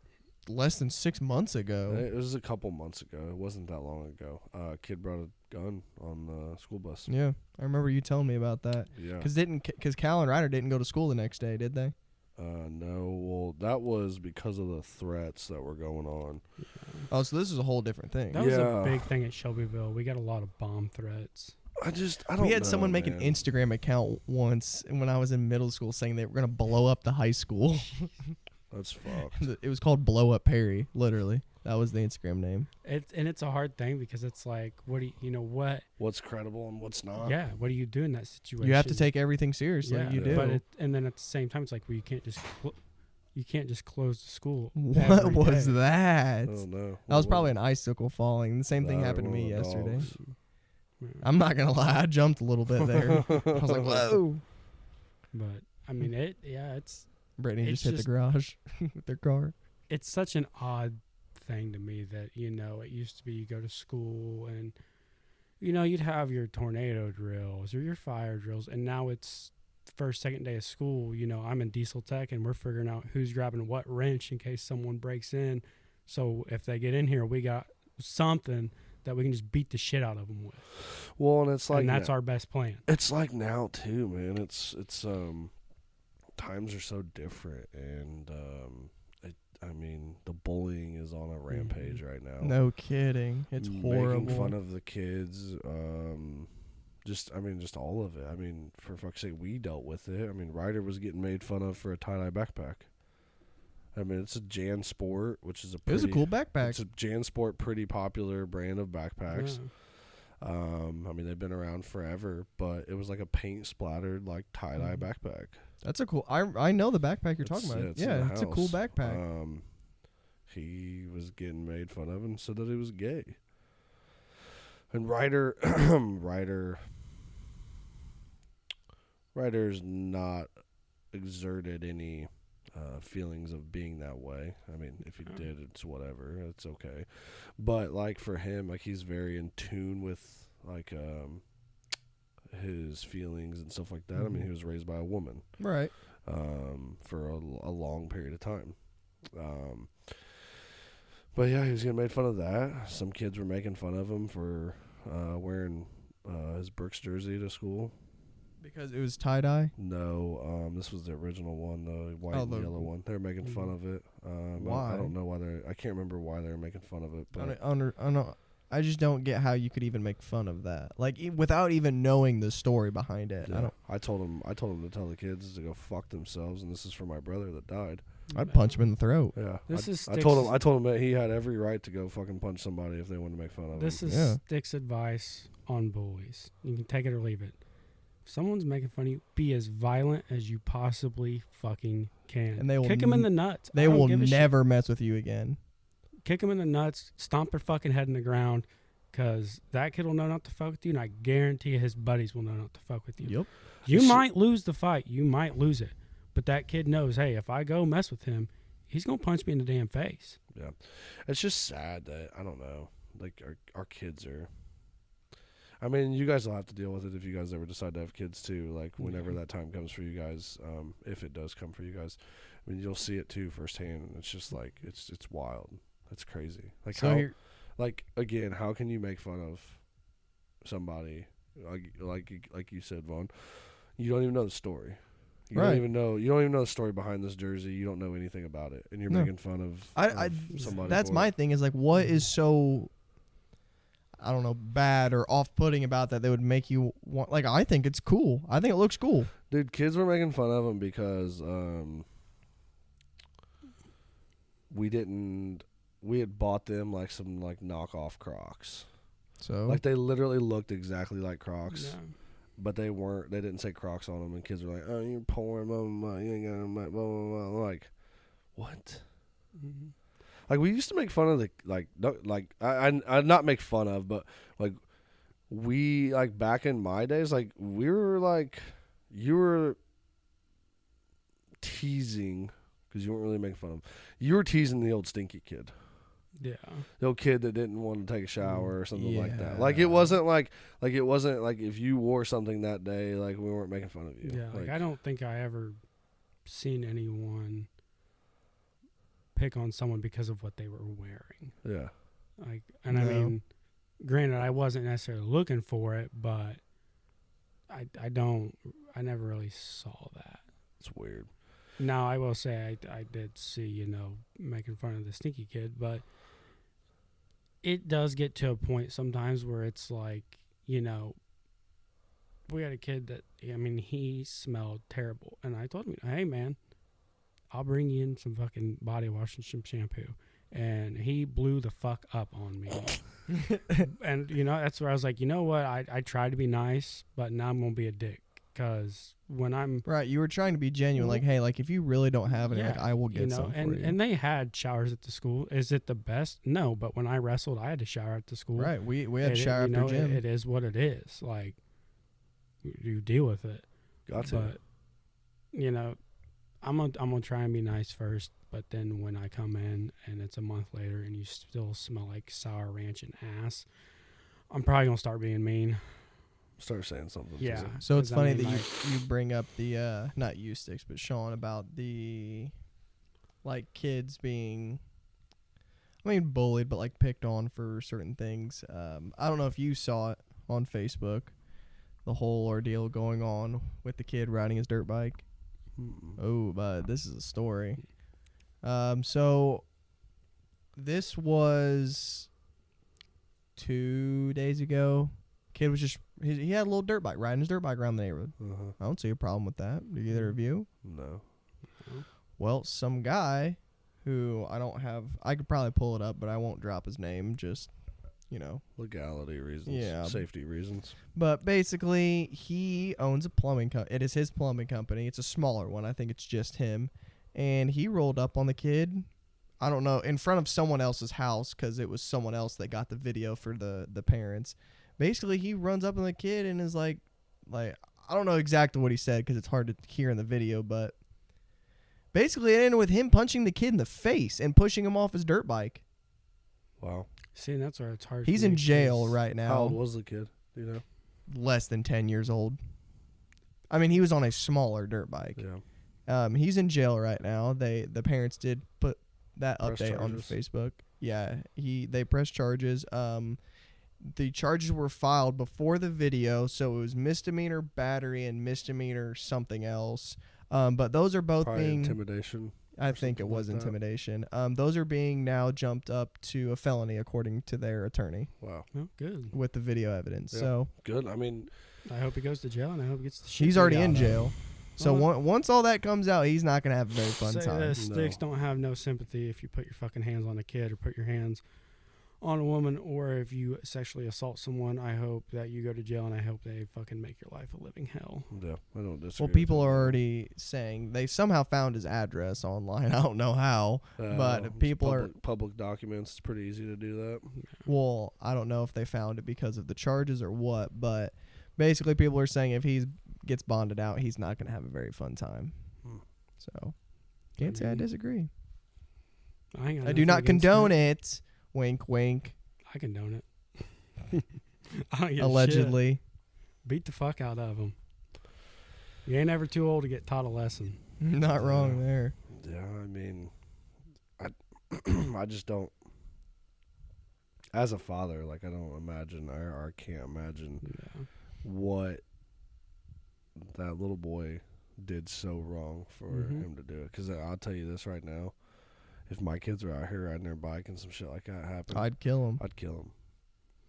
less than 6 months ago. It was a couple months ago. It wasn't that long ago. A kid brought a gun on the school bus. Yeah, I remember you telling me about that. Yeah. Because Cal and Ryder didn't go to school the next day, did they? No. Well, that was because of the threats that were going on. Oh, so this is a whole different thing. That was a big thing at Shelbyville. We got a lot of bomb threats. I don't know. We had someone make an Instagram account once when I was in middle school saying they were going to blow up the high school. That's fucked. It was called Blow Up Perry, literally. That was the Instagram name. It's a hard thing because it's like, what do what? What's credible and what's not? Yeah, what do you do in that situation? You have to take everything seriously. Yeah, you do. But and then at the same time, it's like, well, you can't just close the school. What was that? Oh no. That was probably an icicle falling. The same thing happened to me yesterday. I'm not gonna lie, I jumped a little bit there. I was like, whoa. But I mean, it's. Brittany just hit the garage with their car. It's such an odd thing to me that, it used to be you go to school and, you'd have your tornado drills or your fire drills. And now it's first, second day of school. I'm in diesel tech and we're figuring out who's grabbing what wrench in case someone breaks in. So if they get in here, we got something that we can just beat the shit out of them with. Well, and it's like, and that's our best plan. It's like now too, man. It's times are so different, and I mean, the bullying is on a rampage right now. No kidding, it's horrible. Making fun of the kids, just all of it. I mean, for fuck's sake, we dealt with it. I mean, Ryder was getting made fun of for a tie-dye backpack. I mean, it's a Jan Sport, which is it was a cool backpack. It's a Jan Sport, pretty popular brand of backpacks. Yeah. I mean, they've been around forever, but it was like a paint splattered, like tie-dye backpack. That's a cool. I know the backpack you're talking about. Yeah, it's a cool backpack. He was getting made fun of and said that he was gay. And Ryder's not exerted any feelings of being that way. I mean, if he did, it's whatever. It's okay. But like for him, like he's very in tune with like his feelings and stuff like that. I mean, he was raised by a woman, right? For a long period of time. But yeah, he was getting made fun of that. Some kids were making fun of him for wearing his Brooks jersey to school. Because it was tie-dye? No, this was the original one, the white and yellow one. They were making fun of it. Why? I don't know why I can't remember why they were making fun of it. But I just don't get how you could even make fun of that, like without even knowing the story behind it. Yeah. I told him to tell the kids to go fuck themselves, and this is for my brother that died. I'd punch him in the throat. Yeah, I told him that he had every right to go fucking punch somebody if they wanted to make fun of him. This is Stick's advice on bullies. You can take it or leave it. If someone's making fun of you, be as violent as you possibly fucking can. And they will kick them in the nuts. They will never mess with you again. Kick them in the nuts, stomp their fucking head in the ground, because that kid will know not to fuck with you, and I guarantee his buddies will know not to fuck with you. Yep. You might lose the fight. You might lose it. But that kid knows, hey, if I go mess with him, he's going to punch me in the damn face. Yeah. It's just sad that, I don't know, like our kids are... I mean, you guys will have to deal with it if you guys ever decide to have kids too. Like whenever that time comes for you guys, if it does come for you guys, I mean, you'll see it too firsthand. And it's just like it's wild. It's crazy. Like like again, how can you make fun of somebody like you said, Vaughn? You don't even know the story. You Right. don't even know the story behind this jersey. You don't know anything about it, and you're No. making fun of somebody. That's for my it. thing is like, what is so, I don't know, bad or off-putting about that would make you want, like, I think it's cool. I think it looks cool. Dude, kids were making fun of him because we had bought them like some like knockoff Crocs. So Like they literally looked exactly like Crocs. Yeah. But they weren't. They didn't say Crocs on them, and kids were like, "Oh, you're poor, blah, blah, blah. You ain't got no money, blah, blah, blah." I'm like, what? Mm-hmm. Like we used to make fun of the I not make fun of, but like we like back in my days, like we were like you were teasing because you weren't really making fun of him. You were teasing the old stinky kid. Yeah. The old kid that didn't want to take a shower or something like that. Yeah. Like it wasn't like if you wore something that day, like we weren't making fun of you. Yeah. Like I don't think I ever seen anyone pick on someone because of what they were wearing. Yeah. Like, and I No. mean, granted, I wasn't necessarily looking for it, but I never really saw that. It's weird. Now, I will say I did see, making fun of the stinky kid, but it does get to a point sometimes where it's like, we had a kid that, he smelled terrible. And I told him, hey, man, I'll bring you in some fucking body wash and some shampoo. And he blew the fuck up on me. And, that's where I was like, you know what? I tried to be nice, but now I'm going to be a dick. Because when I'm... Right, you were trying to be genuine. Like, hey, like if you really don't have it, like I will get some for you. And they had showers at the school. Is it the best? No, but when I wrestled, I had to shower at the school. Right, we had to shower after gym. It is what it is. Like, you deal with it. Got to. But, I'm gonna try and be nice first, but then when I come in and it's a month later and you still smell like sour ranch and ass, I'm probably gonna start being mean. Start saying something. Yeah. So it's 'cause, funny I mean, that you bring up the not you Sticks, but Sean, about the like kids being, bullied, but like picked on for certain things. I don't know if you saw it on Facebook, the whole ordeal going on with the kid riding his dirt bike. Oh, but this is a story. So this was 2 days ago. Kid was just he had a little dirt bike, riding his dirt bike around the neighborhood. Uh-huh. I don't see a problem with that. Do either of you? No. Well, some guy who I could probably pull it up, but I won't drop his name. Just Legality reasons. Yeah. Safety reasons. But basically, he owns a plumbing company. It is his plumbing company. It's a smaller one. I think it's just him. And he rolled up on the kid, I don't know, in front of someone else's house because it was someone else that got the video for the parents. Basically, he runs up on the kid and is like I don't know exactly what he said because it's hard to hear in the video, but basically it ended with him punching the kid in the face and pushing him off his dirt bike. Wow. See, and that's where it's hard. He's for me in jail 'cause right now. How old was the kid? Do you know? Less than 10 years old. He was on a smaller dirt bike. Yeah. He's in jail right now. The parents did put that Press update on charges. Facebook. Yeah, they pressed charges. The charges were filed before the video, so it was misdemeanor battery and misdemeanor something else. But those are both Probably being intimidation. I think it something was like that. intimidation. Those are being now jumped up to a felony according to their attorney Wow. Oh, good. with the video evidence. Yeah. So Good. I mean, I hope he goes to jail, and I hope he gets the shit he's beat already out in of him. jail. So Well, once all that comes out, he's not gonna have a very fun Say time. this, Sticks No. don't have no sympathy if you put your fucking hands on a kid or put your hands on a woman, or if you sexually assault someone. I hope that you go to jail, and I hope they fucking make your life a living hell. yeah, I don't disagree. Well, with people that. are already saying they somehow found his address online. I don't know how. but It's people are- public documents. It's pretty easy to do that. Well, I don't know if they found it because of the charges or what, but basically people are saying if he gets bonded out, he's not going to have a very fun time. Hmm. So, can't say I disagree. I I do not condone it. Wink, wink. I condone it. I don't give a shit. Allegedly. Beat the fuck out of him. You ain't ever too old to get taught a lesson. Not wrong Yeah. there. Yeah, I mean, I I just don't. as a father, like I don't imagine, I can't imagine what that little boy did so wrong for him to do it. Because I'll tell you this right now, if my kids were out here riding their bike and some shit like that happened, I'd kill him. I'd kill him.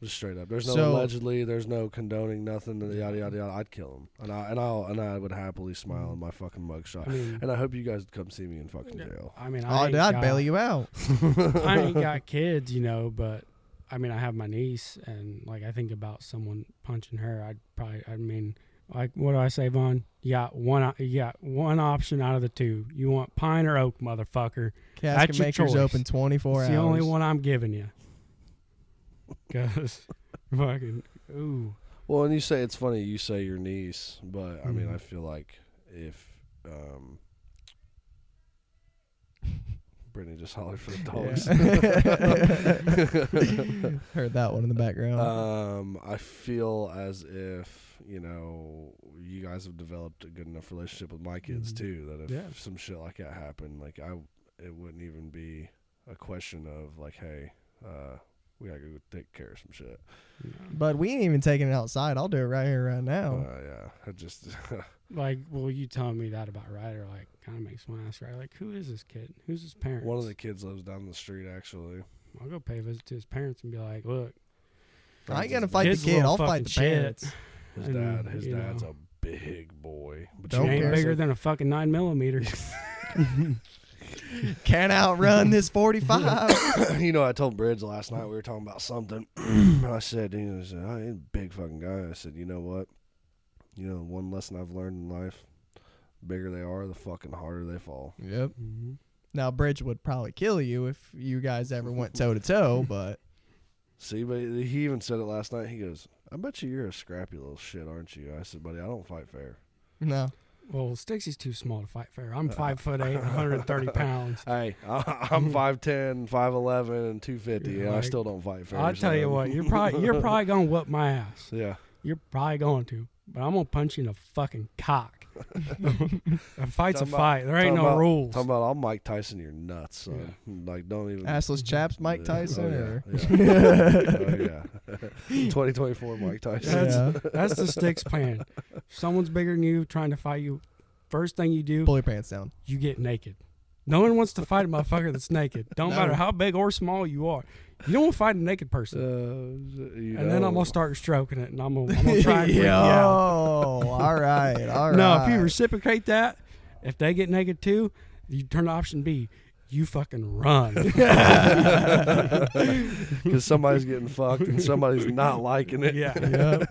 Just straight up. There's no allegedly. There's no condoning nothing. Yada yada yada. I'd kill him, and I would happily smile in my fucking mugshot. And I hope you guys come see me in fucking jail. I mean, I'd bail you out. I ain't got kids, but I mean, I have my niece, and like I think about someone punching her. Like, what do I say, Vaughn? You got one option out of the two. You want pine or oak, motherfucker. Casket That's your maker's choice. open 24 It's hours. the only one I'm giving you. Cause fucking ooh. Well, and you say it's funny. You say your niece, but I mean, I feel like if Brittany just hollered for the dogs. Heard that one in the background. I feel as if you guys have developed a good enough relationship with my kids too, that if some shit like that happened, like it wouldn't even be a question of like, hey, we gotta go take care of some shit. But we ain't even taking it outside. I'll do it right here, right now. Yeah, it just like, well, you telling me that about Ryder, like, kind of makes one ask Ryder, like, who is this kid? Who's his parents? One of the kids lives down the street, actually. I'll go pay a visit to his parents and be like, look, I ain't gonna fight the kid's a kid. little I'll fight the fucking parents. His dad's a big boy. But Don't ain't care. bigger than a fucking 9mm. Can't outrun this 45. I told Bridge last night we were talking about something. I said, he's a big fucking guy. I said, you know what? One lesson I've learned in life, the bigger they are, the fucking harder they fall. Yep. Now, Bridge would probably kill you if you guys ever went toe-to-toe, but... See, but he even said it last night. He goes, I bet you're a scrappy little shit, aren't you? I said, buddy, I don't fight fair. No. Well, Stixie's too small to fight fair. I'm 5'8", 130 pounds. Hey, I'm 5'10", 5'11", and 250, and I still don't fight fair. I'll tell you what, you're probably gonna whoop my ass. Yeah. You're probably going to, but I'm gonna punch you in the fucking cock. A fight's a fight. There ain't no rules. Talking about I'll Mike Tyson your nuts, son. Like, don't even. Assless chaps, Mike Tyson? Yeah. 2024 Mike Tyson. That's the Sticks plan. If someone's bigger than you trying to fight you, first thing you do, Pull your pants down. you get naked. No one wants to fight a motherfucker that's naked. Don't matter how big or small you are. You don't want to fight a naked person. And then I'm going to start stroking it, and I'm going to try and freak you out. All right. No, if you reciprocate that, if they get naked too, you turn to option B. You fucking run. Because somebody's getting fucked and somebody's not liking it. Yeah.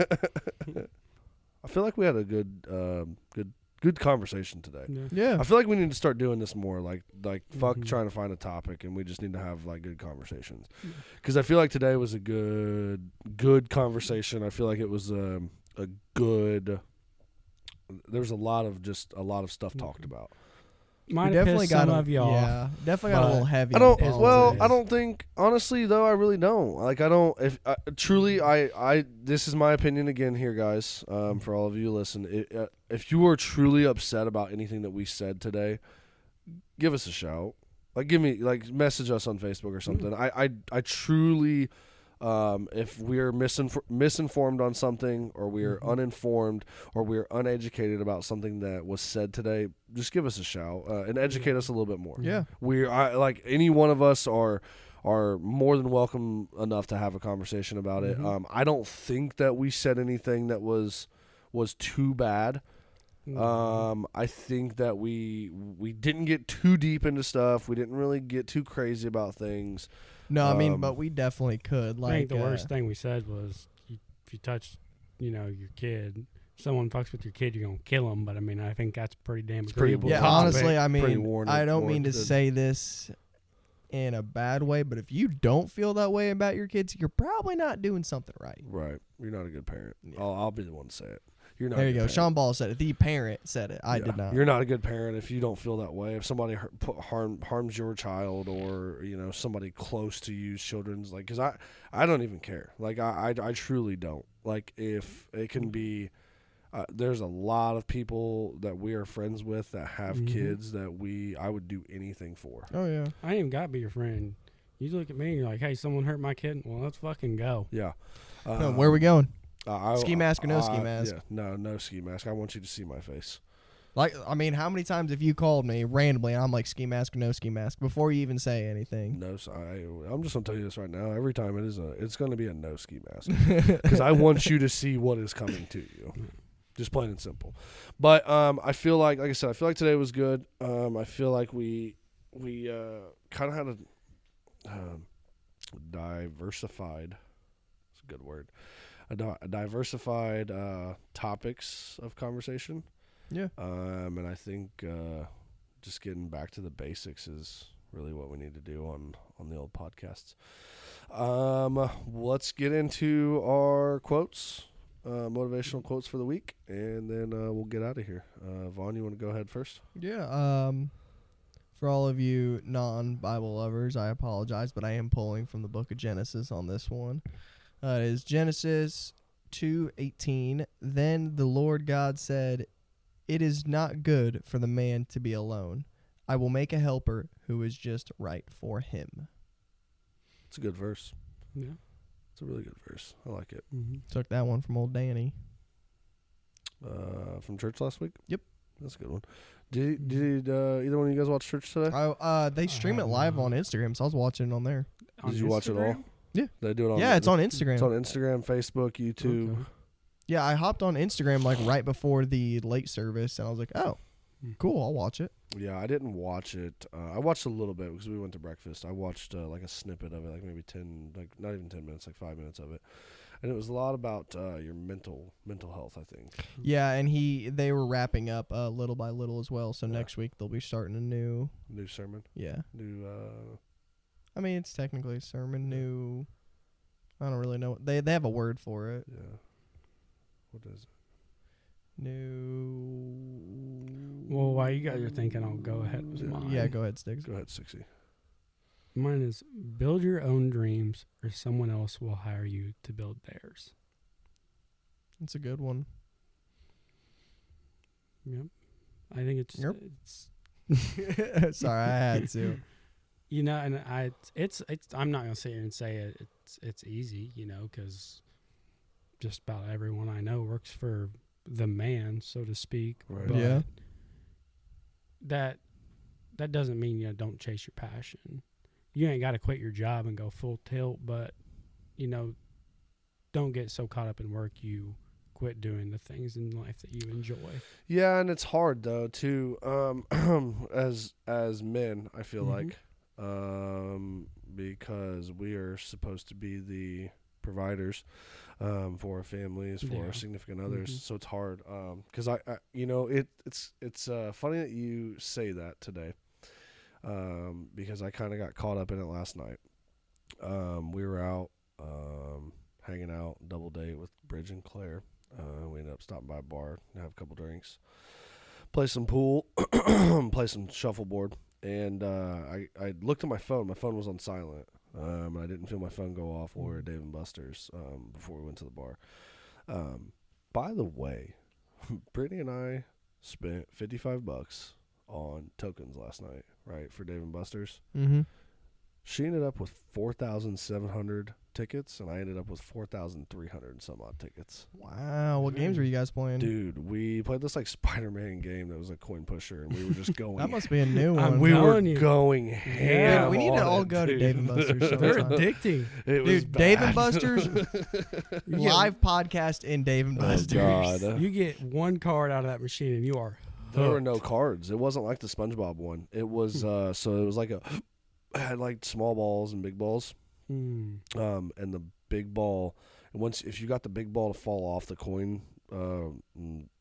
I feel like we had a good conversation today. Yeah. I feel like we need to start doing this more. Like fuck trying to find a topic, and we just need to have like good conversations. Because I feel like today was a good conversation. I feel like it was a good. There was a lot of stuff talked about. Might have pissed some of y'all. Yeah, definitely got a little heavy. I don't think, honestly, though, I really don't. Like, I don't, if truly, this is my opinion again here, guys, for all of you who listen. If you are truly upset about anything that we said today, give us a shout. Like, message us on Facebook or something. I truly, if we're misinformed on something, or we are uninformed, or we are uneducated about something that was said today, just give us a shout and educate us a little bit more. Yeah, like any one of us are more than welcome enough to have a conversation about it. I don't think that we said anything that was too bad. I think that we didn't get too deep into stuff. We didn't really get too crazy about things. No, I mean, but we definitely could. I think the worst thing we said was, if you touch, your kid, someone fucks with your kid, you're gonna kill them. But I mean, I think that's pretty damn agreeable. Yeah, honestly, I mean, warranted, I don't mean to say this in a bad way, but if you don't feel that way about your kids, you're probably not doing something right. Right, you're not a good parent. Yeah. I'll be the one to say it. You're not. There you go. Parent. Sean Ball said it. The parent said it. I did not. You're not a good parent if you don't feel that way. If somebody harms your child, or somebody close to you's children's, like, because I don't even care. Like, I truly don't. Like, if it can be, there's a lot of people that we are friends with that have kids that I would do anything for. Oh yeah. I ain't even got to be your friend. You look at me and you're like, hey, someone hurt my kid. Well, let's fucking go. Yeah. No, where are we going? I- Ski mask or no ski mask? Yeah, no ski mask. I want you to see my face. Like, I mean, how many times have you called me randomly and I'm like, ski mask or no ski mask before you even say anything? No, I'm just gonna tell you this right now. Every time it's gonna be a no ski mask because I want you to see what is coming to you. Just plain and simple. But I feel like I said, I feel like today was good. I feel like we kind of had a diversified. It's a good word. A diversified topics of conversation. Yeah. And I think just getting back to the basics is really what we need to do on the old podcasts. Let's get into our quotes, motivational quotes for the week, and then we'll get out of here. Vaughn, you want to go ahead first? Yeah. For all of you non-Bible lovers, I apologize, but I am pulling from the book of Genesis on this one. It is Genesis 2:18. Then the Lord God said, "It is not good for the man to be alone. I will make a helper who is just right for him." It's a good verse. Yeah. It's a really good verse. I like it. Mm-hmm. Took that one from old Danny. From church last week? Yep. That's a good one. Did either one of you guys watch church today? They stream it live on Instagram, so I was watching it on there. Did you watch it all? Yeah. They do it on. Yeah, it's on Instagram. It's on Instagram, Facebook, YouTube. Okay. Yeah, I hopped on Instagram like right before the late service, and I was like, "Oh, cool, I'll watch it." Yeah, I didn't watch it. I watched a little bit because we went to breakfast. I watched like a snippet of it, like maybe 10, like not even 10 minutes, like 5 minutes of it, and it was a lot about your mental health, I think. Yeah, and they were wrapping up little by little as well. So Yeah. next week they'll be starting a new. New sermon, Yeah, new. I mean it's technically a sermon. New. I don't really know. They have a word for it. Yeah. What is it? New. Well, while you guys are thinking, I'll go ahead with mine. Yeah, go ahead, Stiggs. Go ahead, 60. Mine is build your own dreams or someone else will hire you to build theirs. It's a good one. Yep. I think it's Yep. it's Sorry, I had to. you know, and it's I'm not gonna sit here and say it's easy, you know, because just about everyone I know works for the man, so to speak. Right. But Yeah. That doesn't mean you don't chase your passion. You ain't got to quit your job and go full tilt, but you know, don't get so caught up in work you quit doing the things in life that you enjoy. Yeah, and it's hard though too. As men, I feel like, because we are supposed to be the providers for our families, for our significant others. So it's hard because I you know, it's funny that you say that today, because I kind of got caught up in it last night. We were out hanging out, double date with Bridge and Claire. We ended up stopping by a bar to have a couple drinks, play some pool, play some shuffleboard, and I looked at my phone. My phone was on silent. And I didn't feel my phone go off while we were at Dave & Buster's before we went to the bar. By the way, Brittany and I spent $55 on tokens last night, right, for Dave & Buster's. Mm-hmm. She ended up with 4,700 tickets, and I ended up with 4,300 and some odd tickets. Wow, what games were you guys playing? Dude, we played this like Spider-Man game that was a coin pusher, and we were just going. That must be a new one. we were telling you. going ham. Dude, we need to on all it, go to dude. Dave & Buster's They're sometime. addicting. It was Dude, Dave bad. & Buster's live podcast in Dave & Oh, Buster's. God. You get one card out of that machine and you are There were hooked. no cards. It wasn't like the SpongeBob one. It was so it was like had like small balls and big balls. And the big ball, and if you got the big ball to fall off the coin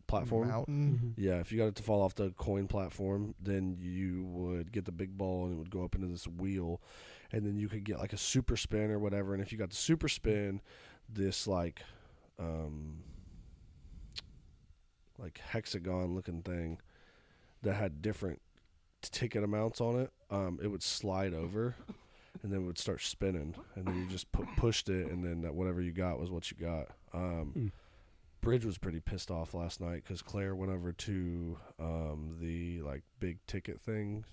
platform, Mountain. yeah, if you got it to fall off the coin platform, then you would get the big ball and it would go up into this wheel, and then you could get like a super spin or whatever. And if you got the super spin, this like hexagon looking thing that had different ticket amounts on it, it would slide over. And then it would start spinning, and then you just pushed it, and then whatever you got was what you got. Bridge was pretty pissed off last night because Claire went over to the like big ticket thing,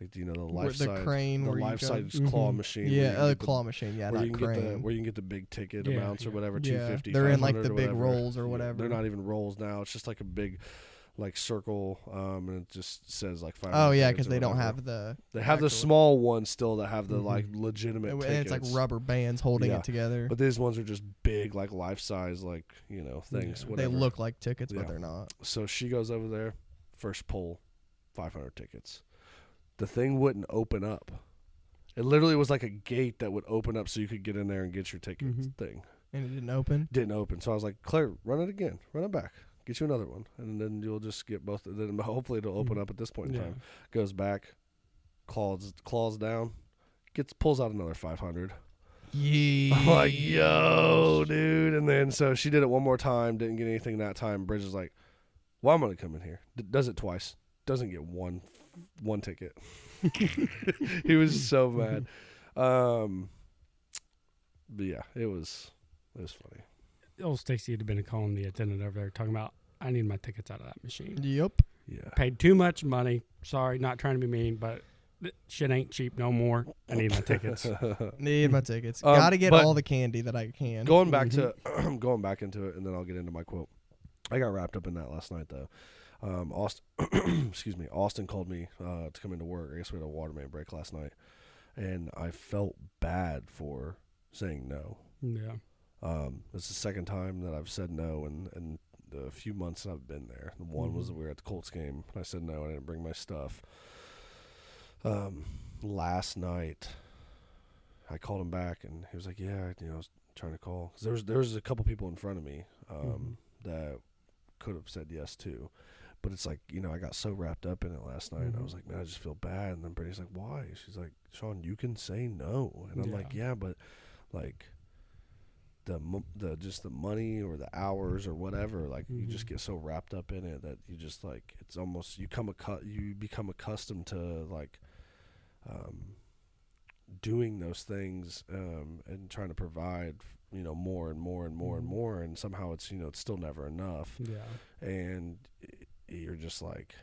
like the Where life the size, crane the where you life go- size claw Mhm. machine. where you Yeah, can get claw machine. Yeah, where not you can crane. get where you can get the big ticket Yeah, amounts or yeah. whatever, Yeah, 250. they're in like 500 the or big whatever. rolls or Yeah, whatever. they're not even rolls now. It's just like a big, like circle, and it just says like 500. Oh yeah, tickets because or they don't whatever. have the. They have the actual- small ones still that have the Mhm. like legitimate and tickets. it's like rubber bands holding Yeah. it together. But these ones are just big, like life size, like things. Yeah. Whatever. They look like tickets, Yeah. but they're not. So she goes over there, first pull, 500 tickets. The thing wouldn't open up. It literally was like a gate that would open up so you could get in there and get your ticket Mhm. thing. And it didn't open. Didn't open. So I was like, Claire, run it again. Run it back. Get you another one. And then you'll just get both. Then hopefully it'll open up at this point in Yeah. time. Goes back, claws down, pulls out another 500. Yeah. I'm like, yo, dude. And then so she did it one more time, didn't get anything that time. Bridge is like, well, I'm going to come in here. Does it twice. Doesn't get one ticket. He was so mad. But yeah, it was funny. Old Stacy had been calling the attendant over there talking about, I need my tickets out of that machine. Yep. Yeah. Paid too much money. Sorry, not trying to be mean, but shit ain't cheap no more. I need my tickets. Need my tickets. Um, Gotta get but all the candy that I can. Going back to going back into it, and then I'll get into my quote. I got wrapped up in that last night though. Austin, excuse me. Austin called me to come into work. I guess we had a water main break last night, and I felt bad for saying no. Yeah. It's the second time that I've said no in the few months I've been there. The one was we were at the Colts game, and I said no. I didn't bring my stuff. Last night, I called him back, and he was like, "Yeah, I was trying to call." 'Cause there was a couple people in front of me that could have said yes too, but it's like I got so wrapped up in it last night. And I was like, "Man, I just feel bad." And then Brittany's like, "Why?" She's like, "Sean, you can say no," and I'm like, "Yeah, but like." The just the money or the hours or whatever, like you just get so wrapped up in it that you just like it's almost you become accustomed to like doing those things and trying to provide more and more and more and more, and somehow it's it's still never enough. Yeah. And you're just like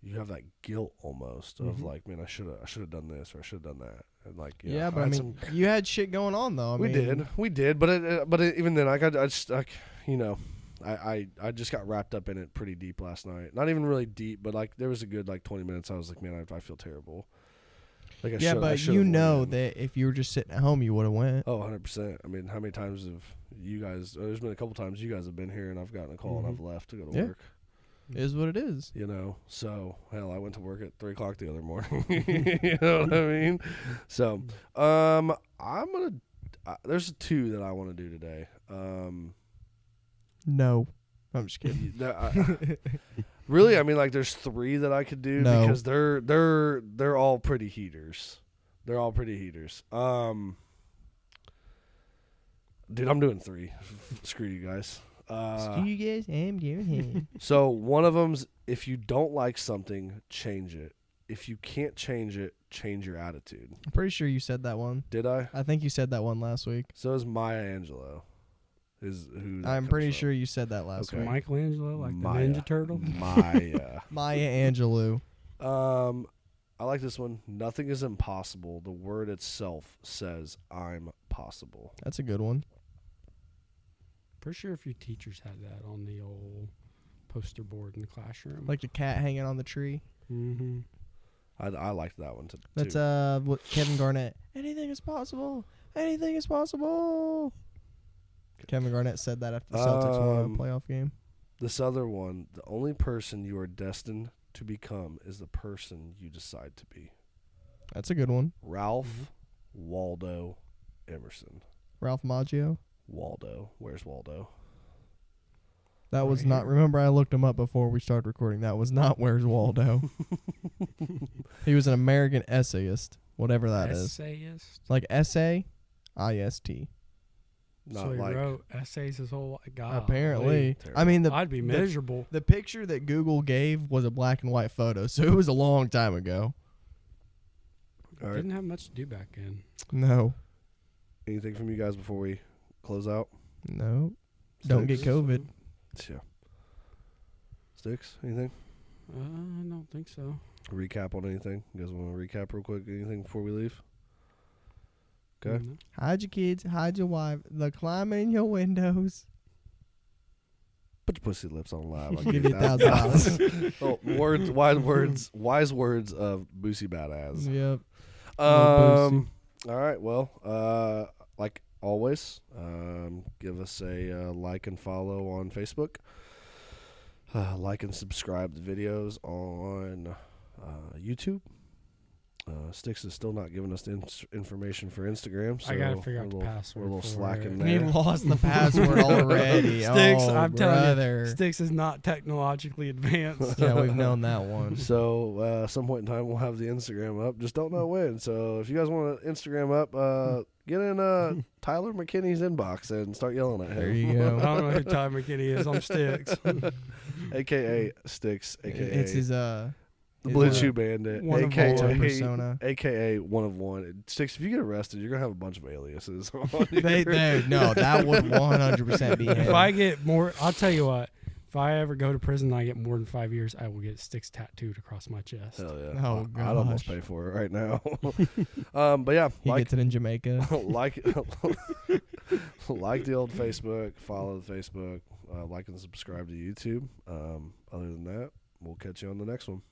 you have that guilt almost of like, man, I should have done this or I should have done that. And like, Yeah, but I mean, you had shit going on though. We did, but even then, I just I just got wrapped up in it pretty deep last night. Not even really deep, but like there was a good 20 minutes. I was like, man, I feel terrible. Like but that if you were just sitting at home, you would have went. Oh, 100%. I mean, how many times have you guys? There's been a couple times you guys have been here, and I've gotten a call and I've left to go to work. It is what it is. So hell, I went to work at 3:00 the other morning. You know what I mean? So, I'm gonna. There's two that I want to do today. No, I'm just kidding. Really, I mean, like, there's three that I could do because they're all pretty heaters. They're all pretty heaters. Dude, I'm doing three. Screw you guys. Screw you guys, I'm doing him. So one of them's if you don't like something, change it. If you can't change it, change your attitude. I'm pretty sure you said that one. Did I? I think you said that one last week. So is Maya Angelou. Is who? I'm pretty sure you said that last So week. Michelangelo, like Maya. the Ninja Turtle. Maya. Maya Angelou. I like this one. Nothing is impossible. The word itself says I'm possible. That's a good one. Pretty sure a few teachers had that on the old poster board in the classroom. Like the cat hanging on the tree. Mm-hmm. I liked that one too. That's what Kevin Garnett. Anything is possible. Anything is possible. Kevin Garnett said that after the Celtics won a playoff game. This other one, the only person you are destined to become is the person you decide to be. That's a good one. Ralph Waldo Emerson. Ralph Macchio. Waldo. Where's Waldo? That was Right not. here. Remember, I looked him up before we started recording. That was not Where's Waldo. He was an American essayist, whatever that is. Essayist. Like S-A-I-S-T. Not So he like wrote essays his whole life. God, Apparently. terrible. I mean, I'd be miserable. the picture that Google gave was a black and white photo, so it was a long time ago. All right. Didn't have much to do back then. No. Anything from you guys before we close out? No. Don't get Sticks? COVID. Yeah. Sticks? Anything? I don't think so. Recap on anything? You guys want to recap real quick? Anything before we leave? Okay. Mhm. Hide your kids, hide your wife. The climbing in your windows. Put your pussy lips on live. I'll Give give you you $1,000. Oh, wise words of Boosie Badass. Yep. All right. Well, like always, give us a like and follow on Facebook. Like and subscribe to videos on YouTube. Sticks is still not giving us the information for Instagram, so I gotta figure out we're the a little- password. We're a little for slacking it. He there. lost the password already. Sticks, oh, I'm brother. telling you, Sticks is not technologically advanced. Yeah, we've known that one. So some point in time we'll have the Instagram up. Just don't know when. So if you guys want an Instagram up, get in Tyler McKinney's inbox and start yelling at him. There you I go. don't know who Todd McKinney is. I'm Sticks. AKA Sticks, AKA It's his the his, Blue uh, Chew Bandit, one of AKA one. persona. AKA one of one. Sticks, if you get arrested, you're gonna have a bunch of aliases. On no, that would 100% be him. If I get more, I'll tell you what. If I ever go to prison and I get more than 5 years, I will get Sticks tattooed across my chest. Hell yeah! Oh, I'd almost gosh. pay for it right now. But yeah, He like gets it in Jamaica. like like the old Facebook, follow the Facebook, like and subscribe to YouTube. Other than that, we'll catch you on the next one.